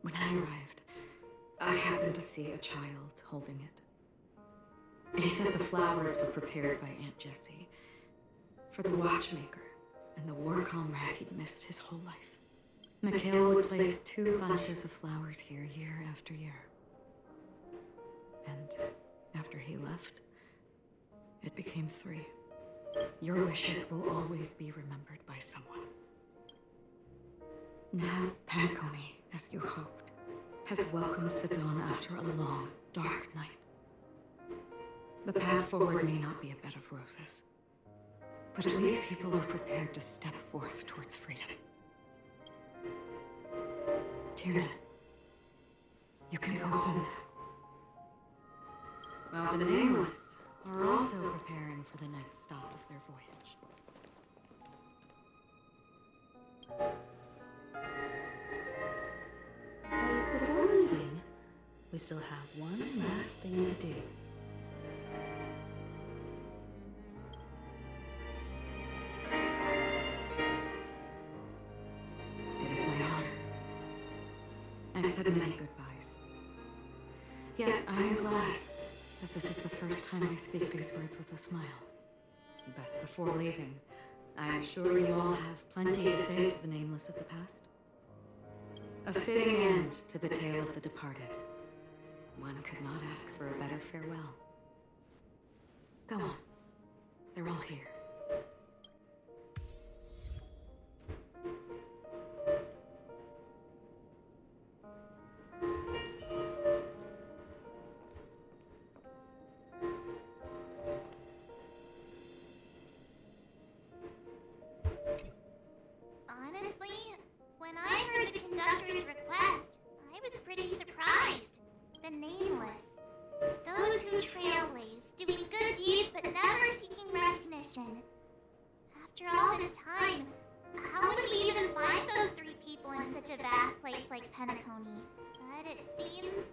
When I arrived, I happened to see a child holding it. He said the flowers were prepared by Aunt Jessie for the watchmaker and the war comrade he'd missed his whole life. Mikhail would place 2 bunches of flowers here year after year. And after he left, it became 3. Your wishes will always be remembered by someone. Now, penacony, as you hoped, has welcomed the dawn after a long, dark night. The path forward may not be a bed of roses, but at least people are prepared to step forth towards freedom. Tiernan, you can go home now. While the Nameless are also preparing for the next stop of their voyage. But before leaving, we still have one last thing to do. It is my honor. I've said many goodbyes. Yet I am glad that this is the first time I speak these words with a smile. But before leaving, I'm sure you all have plenty to say to the Nameless of the past. A fitting end to the tale of the departed. One could not ask for a better farewell. Go on. They're all here. Honestly, when I heard the conductor's request, I was pretty surprised. The Nameless. Those who trailblaze, doing good deeds but never seeking recognition. After all this time, how would we even find those 3 people in such a vast place like Penacony? But it seems,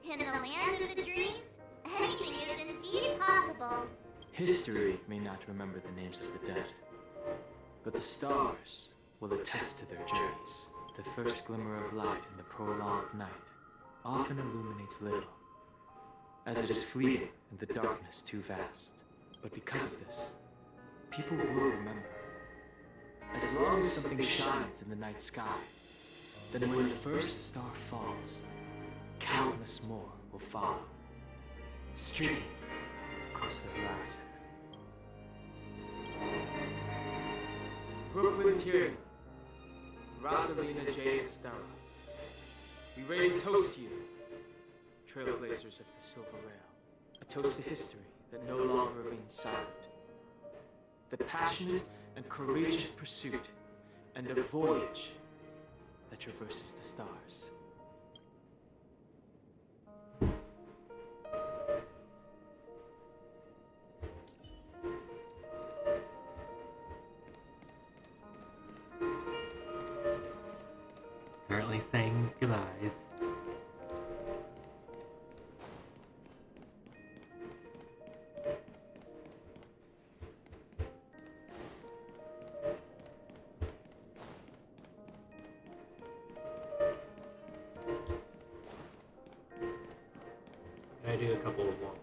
in the land of the dreams, anything is indeed possible. History may not remember the names of the dead, but the stars will attest to their journeys. The first glimmer of light in the prolonged night often illuminates little, as it is fleeting and the darkness too vast. But because of this, people will remember. As long as something shines in the night sky, then when the first star falls, countless more will follow, streaking across the horizon. Brooklyn Tyrion, Rosalina J. Estella, we raise a toast to you, trailblazers of the Silver Rail. A toast to history that no longer remains silent. The passionate and courageous pursuit, and a voyage that traverses the stars. Currently saying goodbyes. I do a couple of walks.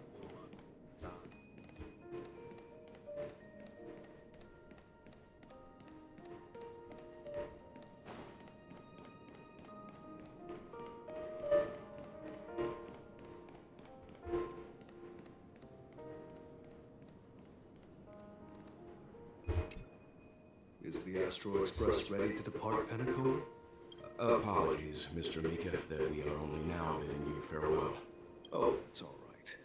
Is the Astro Express ready to depart Penacony? Apologies, Mr. Mika, that we are only now bidding you farewell. Oh, it's all right.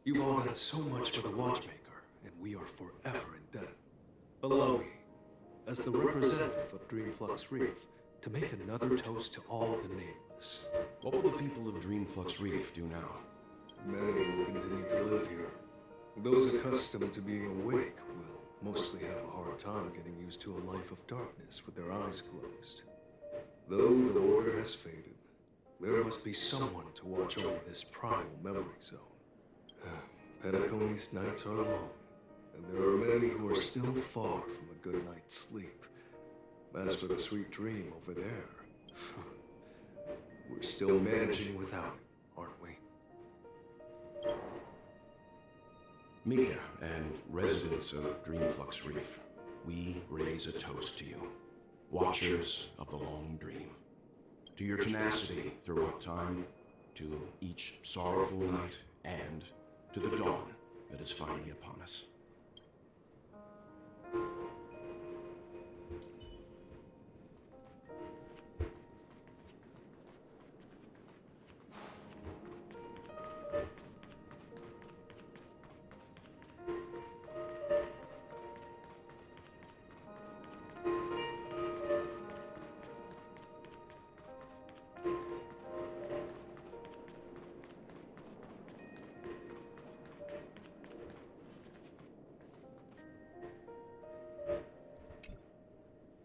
You've all done so much for the Watchmaker, and we are forever indebted. Allow me, as the representative of Dreamflux Reef, to make another toast to all the nameless. What will the people of Dreamflux Reef do now? Many will continue to live here. Those accustomed to being awake will mostly have a hard time getting used to a life of darkness with their eyes closed. Though the order has faded, there must be someone to watch over this primal memory zone. Penacony's nights are long, and there are many who are still far from a good night's sleep. As for the sweet dream over there, we're still managing without it, aren't we? Mika and residents of Dreamflux Reef, we raise a toast to you, watchers of the long dream. To your tenacity throughout time, to each sorrowful night, and to the dawn that is finally upon us.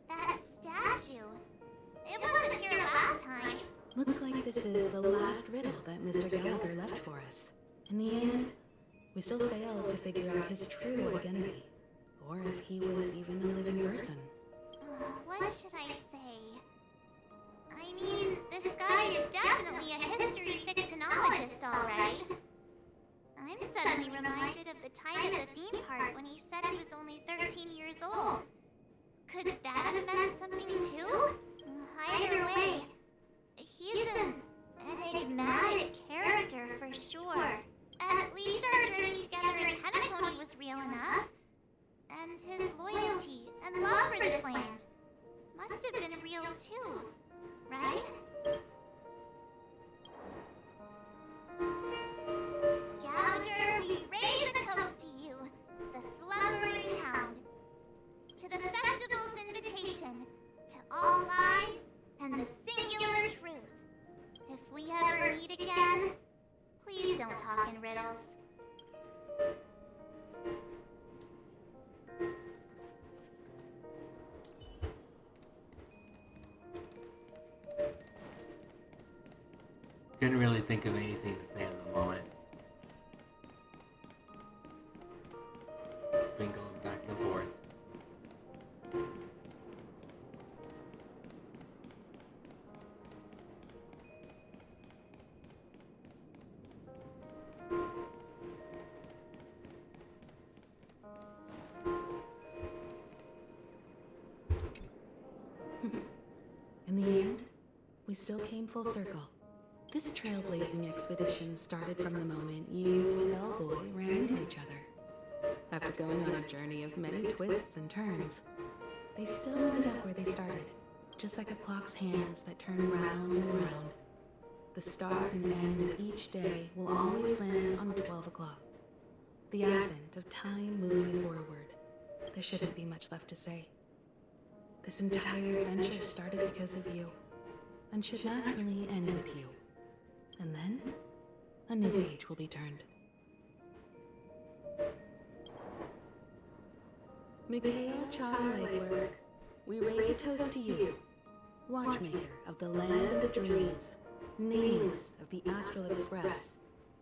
That statue. It wasn't here last time. Looks like this is the last riddle that Mr. Gallagher left for us. In the end, we still failed to figure out his true identity, or if he was even a living person. What should I say? I mean, this guy is definitely a history fictionologist, all right. I'm suddenly reminded of the time at the theme park when he said he was only 13 years old. Could that have meant something too? Either way, he's an enigmatic character for sure. At least our journey together in Penacony was real enough. And his loyalty and love for this land must have been real too, right? Gallagher, we raise a toast to you, the slumbering hound. To the festival's invitation, to all lies and the singular truth. If we ever meet again, please don't talk in riddles. Couldn't really think of anything to say in the moment. It's been going back and forth. we still came full circle. This trailblazing expedition started from the moment you and Bellboy ran into each other. After going on a journey of many twists and turns, they still ended up where they started, just like a clock's hands that turn round and round. The start and end of each day will always land on 12 o'clock. The advent of time moving forward. There shouldn't be much left to say. This entire adventure started because of you, and should naturally end with you. And then, a new page will be turned. Mikhail Char Legwork, we raise a toast to you, watchmaker of the land of the dreams, nameless of the Astral Express,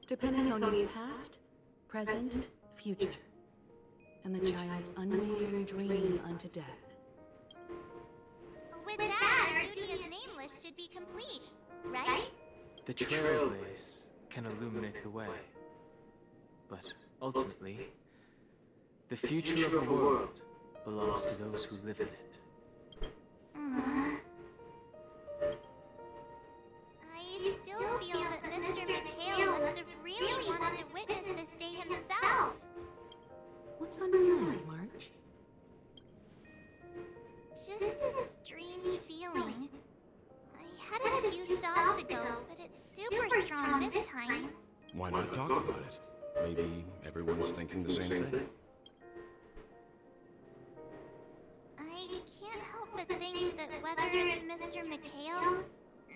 to Penacony's past, present, future, and the child's unwavering dream unto death. With that, our duty as nameless should be complete, right? The trailblaze can illuminate the way. But ultimately, the future of a world belongs to those who live in it. I still feel that Mr. Mikhail must have really wanted to witness this day himself. What's on your mind, March? Just a strange feeling. I had it a few stops ago, but it's super strong this time. Why not talk about it? Maybe everyone's thinking the same thing. I can't help but think that whether it's Mr. Mikhail,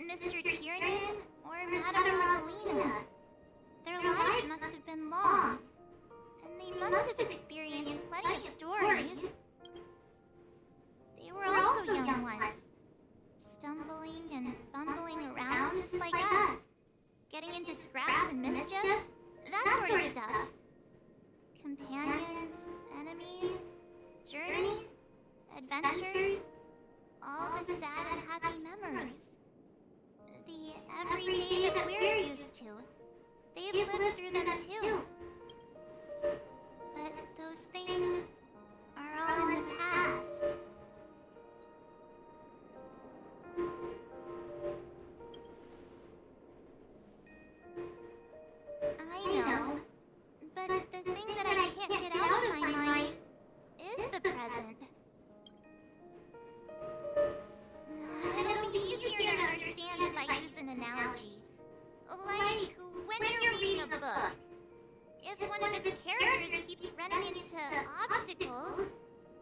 Mr. Tiernan, or Madame Rosalina, their lives must have been long, and they must have experienced plenty of stories. They were also young once, stumbling and bumbling around just like us, getting into scraps and mischief, that sort of stuff. Companions, enemies, journeys, adventures, all the sad and happy memories. The everyday that we're used to. They've lived through them too. But those things are all in the past. I know, but the thing that I can't get out of my mind is the present. It'll be easier to understand if I use an analogy. Like when you're reading a book. If one of its characters keeps running into obstacles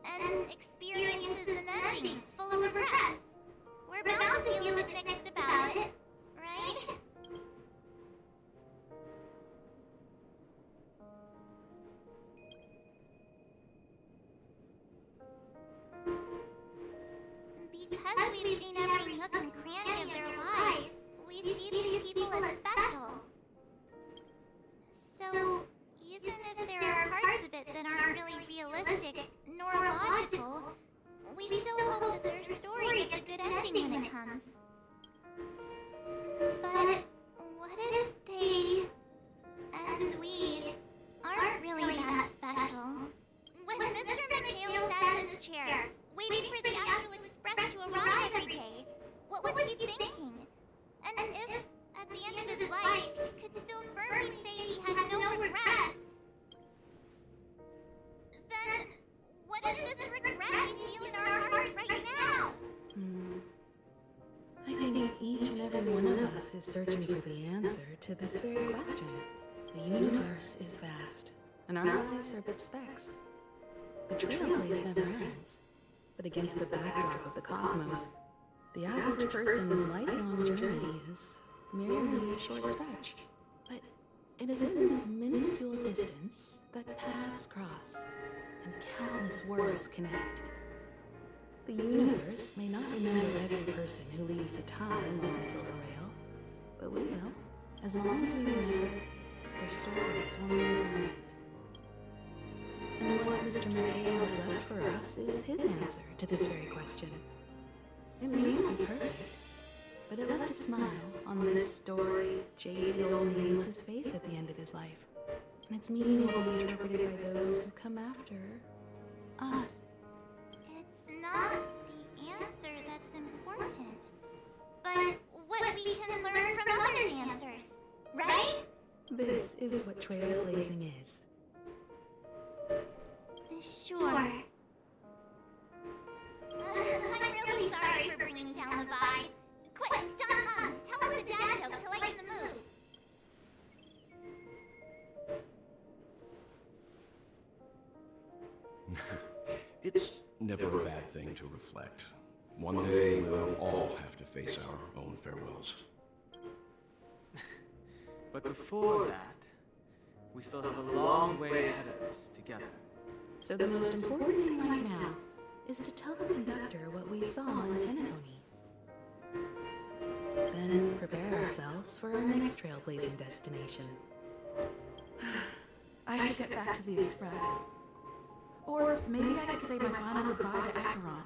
and experiences an ending full of regrets, we're bound to feel a bit mixed about it, right? Because we've seen every nook and cranny of their lives, we see these people as special. So, even if there are parts of it that aren't really realistic nor logical, we still hope that their story gets a good ending when it comes. But what if they and we aren't really that special? When Mr. Mikhail sat in his chair, waiting for the Astral Express to arrive every day, what was he thinking? And if, at the end of his life, he could still firmly say he had no regrets, then what is this regret we feel in our hearts right now? I think each and every one of us is searching for the answer to this very question. The universe is vast, and our lives are but specks. The trailblaze never ends. But against the backdrop of the cosmos, the average person's lifelong journey is merely a short stretch. But it is in this minuscule distance that paths cross and countless worlds connect. The universe may not remember every person who leaves a time on the silver rail, but we will, as long as we remember, their stories will never end. And what Mr. Mikhail has left for us is his answer to this very question. It may not be perfect, but it left a smile on this storied, jaded old nameless's face at the end of his life. And its meaning will be interpreted by those who come after us. It's not the answer that's important, but and learn from others' answers, right? This is what trailblazing is. Sure. I'm really sorry for bringing down the vibe. Quick, Don, tell us a dad joke to lighten the mood. It's never a bad thing to reflect. One day we'll all have to face our own farewells. But before that, we still have a long way ahead of us together. So the most important thing right now is to tell the conductor what we saw in penacony. Then prepare ourselves for our next trailblazing destination. I should get back to the Express. Or maybe I could say my final goodbye to Acheron.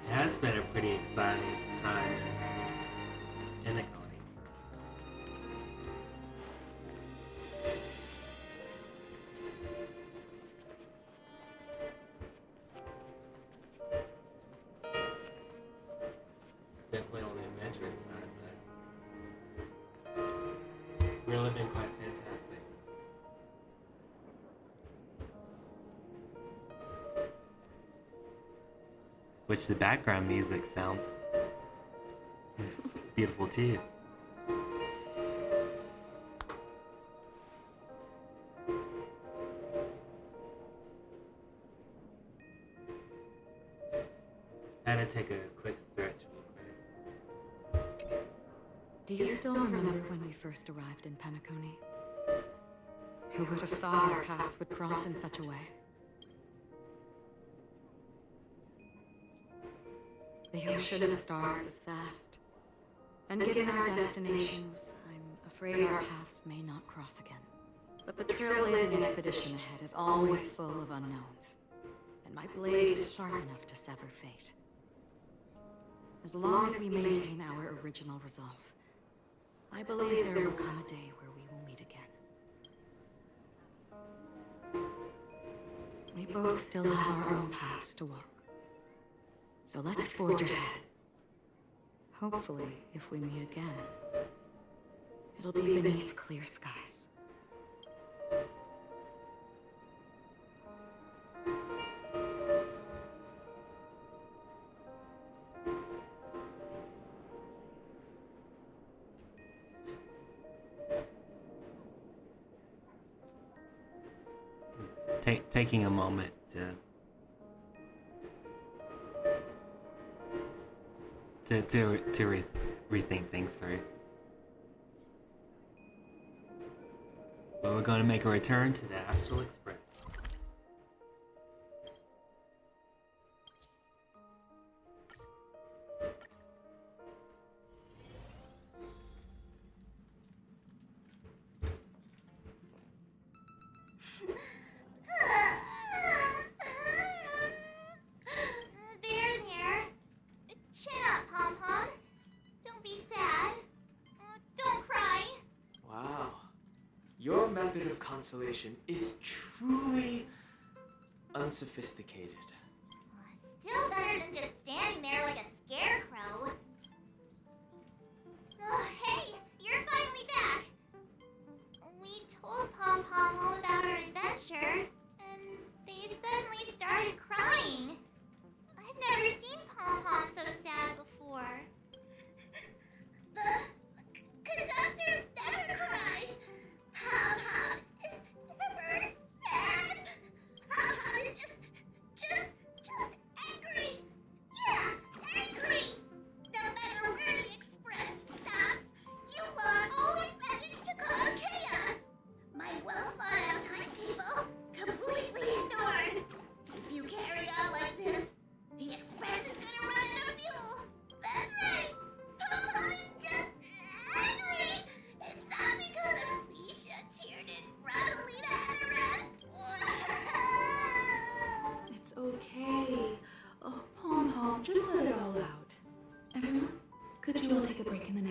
It has been a pretty exciting time in penacony. Definitely on the adventurous side, but really been quite fantastic. Which the background music sounds beautiful too. I had to take a quick stretch real quick. Do you still remember when we first arrived in Penacony? Who would have thought our paths would cross in such a way? The ocean of stars is vast, and given our destinations, I'm afraid our paths may not cross again. But the trailblazing expedition ahead is always full of unknowns, and my blade is sharp enough to sever fate. As long as we maintain our original resolve, I believe there will come a day where we will meet again. We both still have our own paths to walk. So let's forge ahead. Hopefully, if we meet again, it'll be beneath clear skies. Taking a moment to rethink things through. But we're going to make a return to the Astral Express. There. Chin up, Pom-Pom. Don't be sad. Don't cry. Wow. Your method of consolation is truly unsophisticated. Still better than just standing there like a scarecrow. Hey, you're finally back. We told Pom-Pom all about our adventure, and they suddenly started crying. I've never seen Pom-Pom so sad before. The conductor never cries. Pom-Pom is never sad. Pom-Pom is just angry. Yeah, angry. No matter where the express stops, you lot always manage to cause chaos. My well-thought-out timetable completely ignored. If you carry on like this, the express is gonna run out of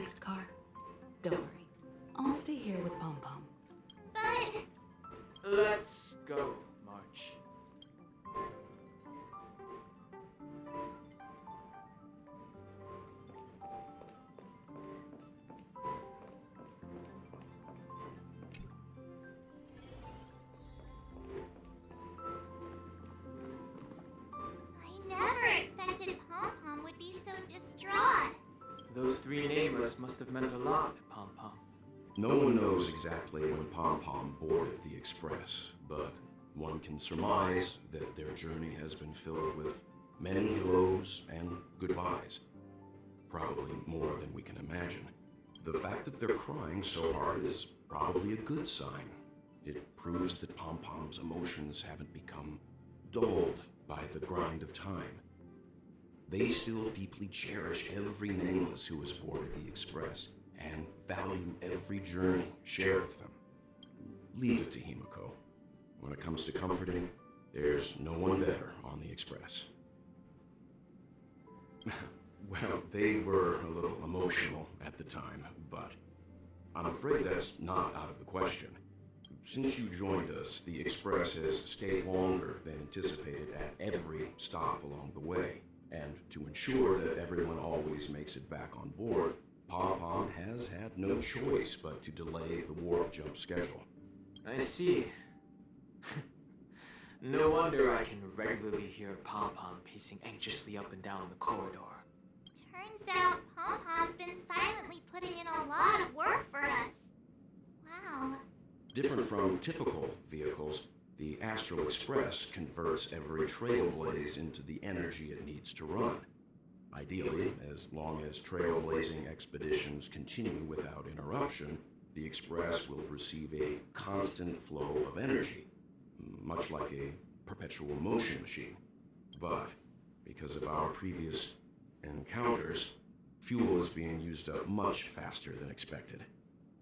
fixed car. Don't worry. I'll stay here with Pom Pom. But... Let's go, March. I never expected Pom Pom would be so distraught. Those three nameless must have meant a lot to Pom Pom. No one knows exactly when Pom Pom boarded the Express, but one can surmise that their journey has been filled with many hellos and goodbyes. Probably more than we can imagine. The fact that they're crying so hard is probably a good sign. It proves that Pom Pom's emotions haven't become dulled by the grind of time. They still deeply cherish every nameless who has boarded the Express and value every journey shared with them. Leave it to Himiko. When it comes to comforting, there's no one better on the Express. Well, they were a little emotional at the time, but I'm afraid that's not out of the question. Since you joined us, the Express has stayed longer than anticipated at every stop along the way. And to ensure that everyone always makes it back on board, Pom Pom has had no choice but to delay the warp jump schedule. I see. No wonder I can regularly hear Pom Pom pacing anxiously up and down the corridor. Turns out Pom Pom's been silently putting in a lot of work for us. Wow. Different from typical vehicles, the Astral Express converts every trailblaze into the energy it needs to run. Ideally, as long as trailblazing expeditions continue without interruption, the Express will receive a constant flow of energy, much like a perpetual motion machine. But because of our previous encounters, fuel is being used up much faster than expected.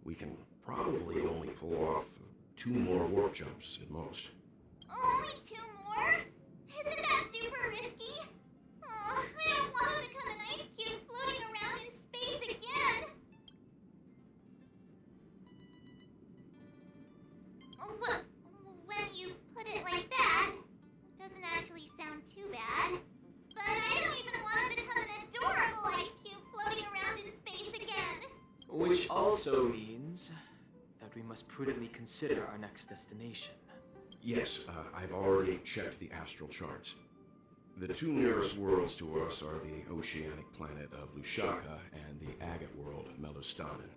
We can probably only pull off 2 more warp jumps at most. Only 2 more? Isn't that super risky? Oh, I don't want to become an ice cube floating around in space again. Well, when you put it like that, it doesn't actually sound too bad. But I don't even want to become an adorable ice cube floating around in space again. Which also means that we must prudently consider our next destination. Yes, I've already checked the astral charts. The 2 nearest worlds to us are the oceanic planet of Lushaka and the agate world, Melostanin.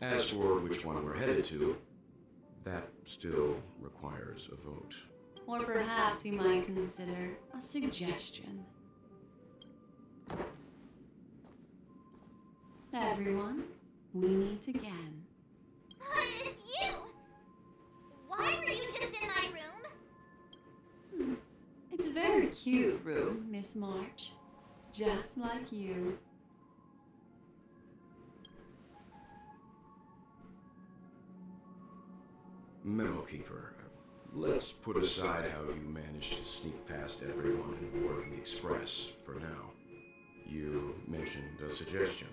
As for which one we're headed to, that still requires a vote. Or perhaps you might consider a suggestion. Everyone, we meet again. It's you! Why were you just in my room? It's a very cute room, Miss March. Just like you. Memo Keeper, let's put aside how you managed to sneak past everyone and board the Express for now. You mentioned a suggestion.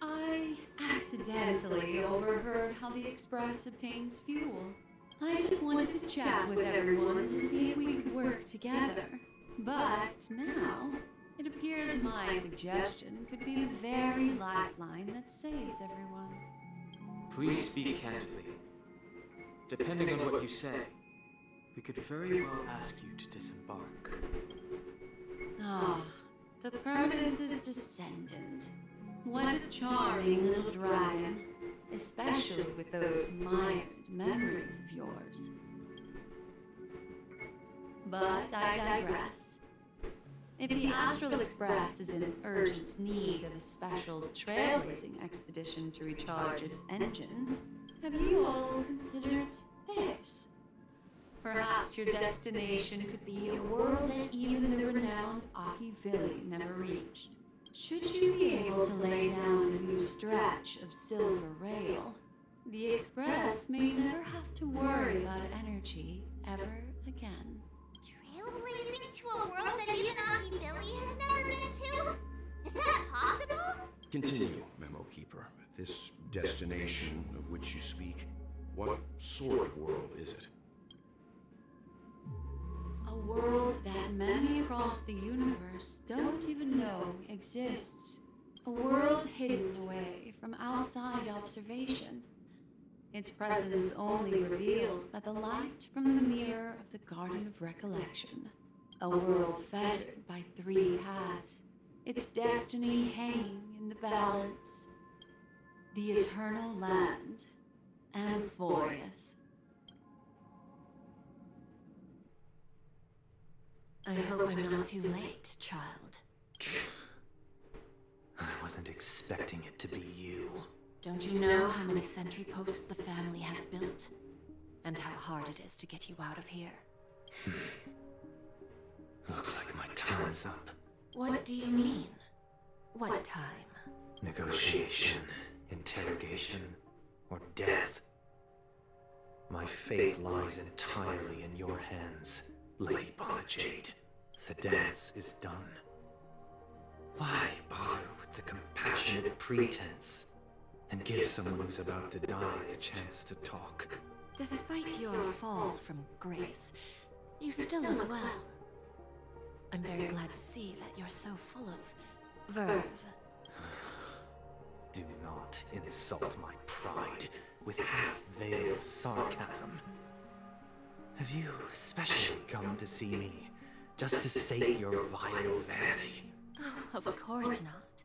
I accidentally overheard how the Express obtains fuel. I just wanted to chat with everyone to see if we could work together. But now, it appears my suggestion could be the very lifeline that saves everyone. Please speak candidly. Depending on what you say, we could very well ask you to disembark. Ah, the Permanence's descendant. What a charming little dragon, especially with those mired memories of yours. But I digress. If the Astral Express is in urgent need of a special trailblazing expedition to recharge its engine, have you all considered this? Perhaps your destination could be a world that even the renowned Akivili never reached. Should you be able to lay down a new stretch of silver rail, the Express may never have to worry about energy ever again. Trailblazing to a world that even Akivili has never been to? Is that possible? Continue, Memo Keeper. This destination of which you speak, what sort of world is it? A world that many across the universe don't even know exists. A world hidden away from outside observation. Its presence only revealed by the light from the mirror of the Garden of Recollection. A world fettered by three paths, its destiny hanging in the balance. The eternal land, Amphoreus. I hope I'm not too late, child. I wasn't expecting it to be you. Don't you know how many sentry posts the family has built? And how hard it is to get you out of here? Looks like my time's up. What do you mean? What time? Negotiation, interrogation, or death. My fate lies entirely in your hands, Lady Bonajade. The dance is done. Why bother with the compassionate pretense and give someone who's about to die the chance to talk? Despite your fall from grace, you still look well. I'm very glad to see that you're so full of verve. Do not insult my pride with half-veiled sarcasm. Have you specially come to see me just to sate your vile vanity? Oh, of course not.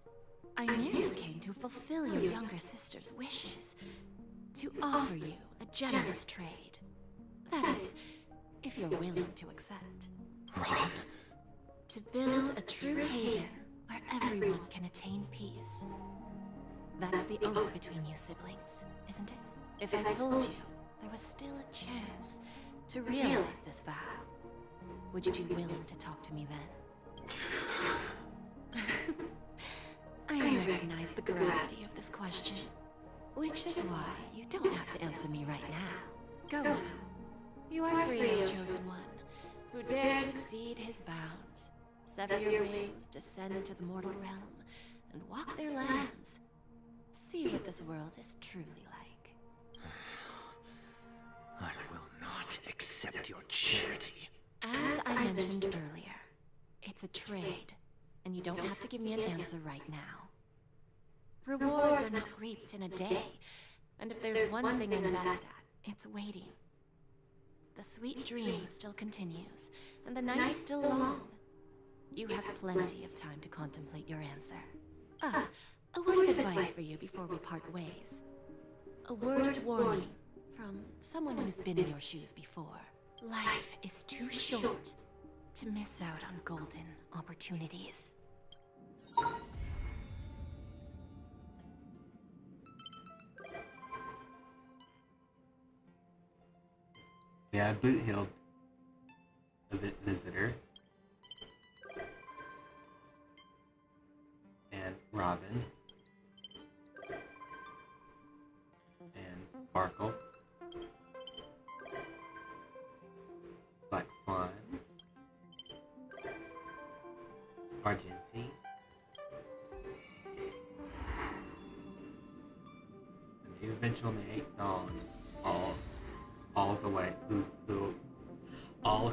I merely came to fulfill your younger sister's wishes. To offer you a generous trade. That is, if you're willing to accept. Ron? To build a true haven where everyone can attain peace. That's the oath between you siblings, isn't it? If I told you there was still a chance to realize this vow, would you be willing to talk to me then? I recognize the gravity of this question, which is why you don't have to answer me right now. Go now. You are free, O chosen one, who dare to exceed his bounds. Sever your wings, descend to the mortal realm, and walk their lands. See what this world is truly like. I will not accept your charity. As I mentioned earlier, it's a trade, and you don't have to give me an answer right now. Rewards are not reaped in a day, and if there's one thing I'm best at, it's waiting. The sweet dream still continues, and the night is still long. You have plenty of time to contemplate your answer. A word of advice for you before we part ways. A word of warning from someone who's been in your shoes before. Life is too short to miss out on golden opportunities. Yeah, boot healed a visitor. And Robin. And Sparkle. Black Swan. Argentine. The new Venture on the 8th Dawn. All's away. Oh,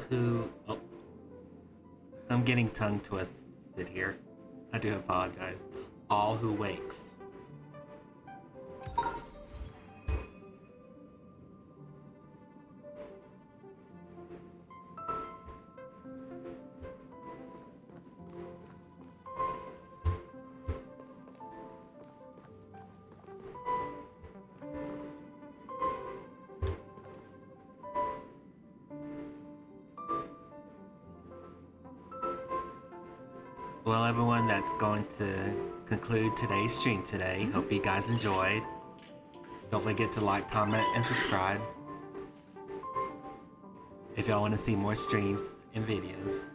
I'm getting tongue twisted here. I do apologize. All who wakes. Well, everyone, that's going to conclude today's stream today. Hope you guys enjoyed. Don't forget to like, comment, and subscribe if y'all want to see more streams and videos.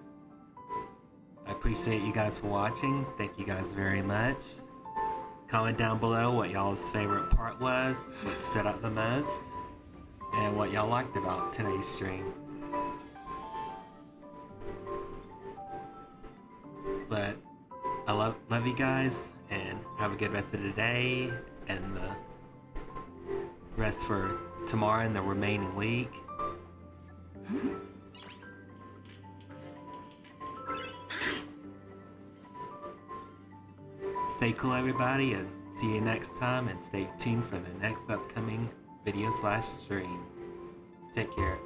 I appreciate you guys for watching. Thank you guys very much. Comment down below what y'all's favorite part was, what stood out the most, and what y'all liked about today's stream. But I love you guys, and have a good rest of the day and the rest for tomorrow and the remaining week. Stay cool, everybody, and see you next time, and stay tuned for the next upcoming video/stream. Take care.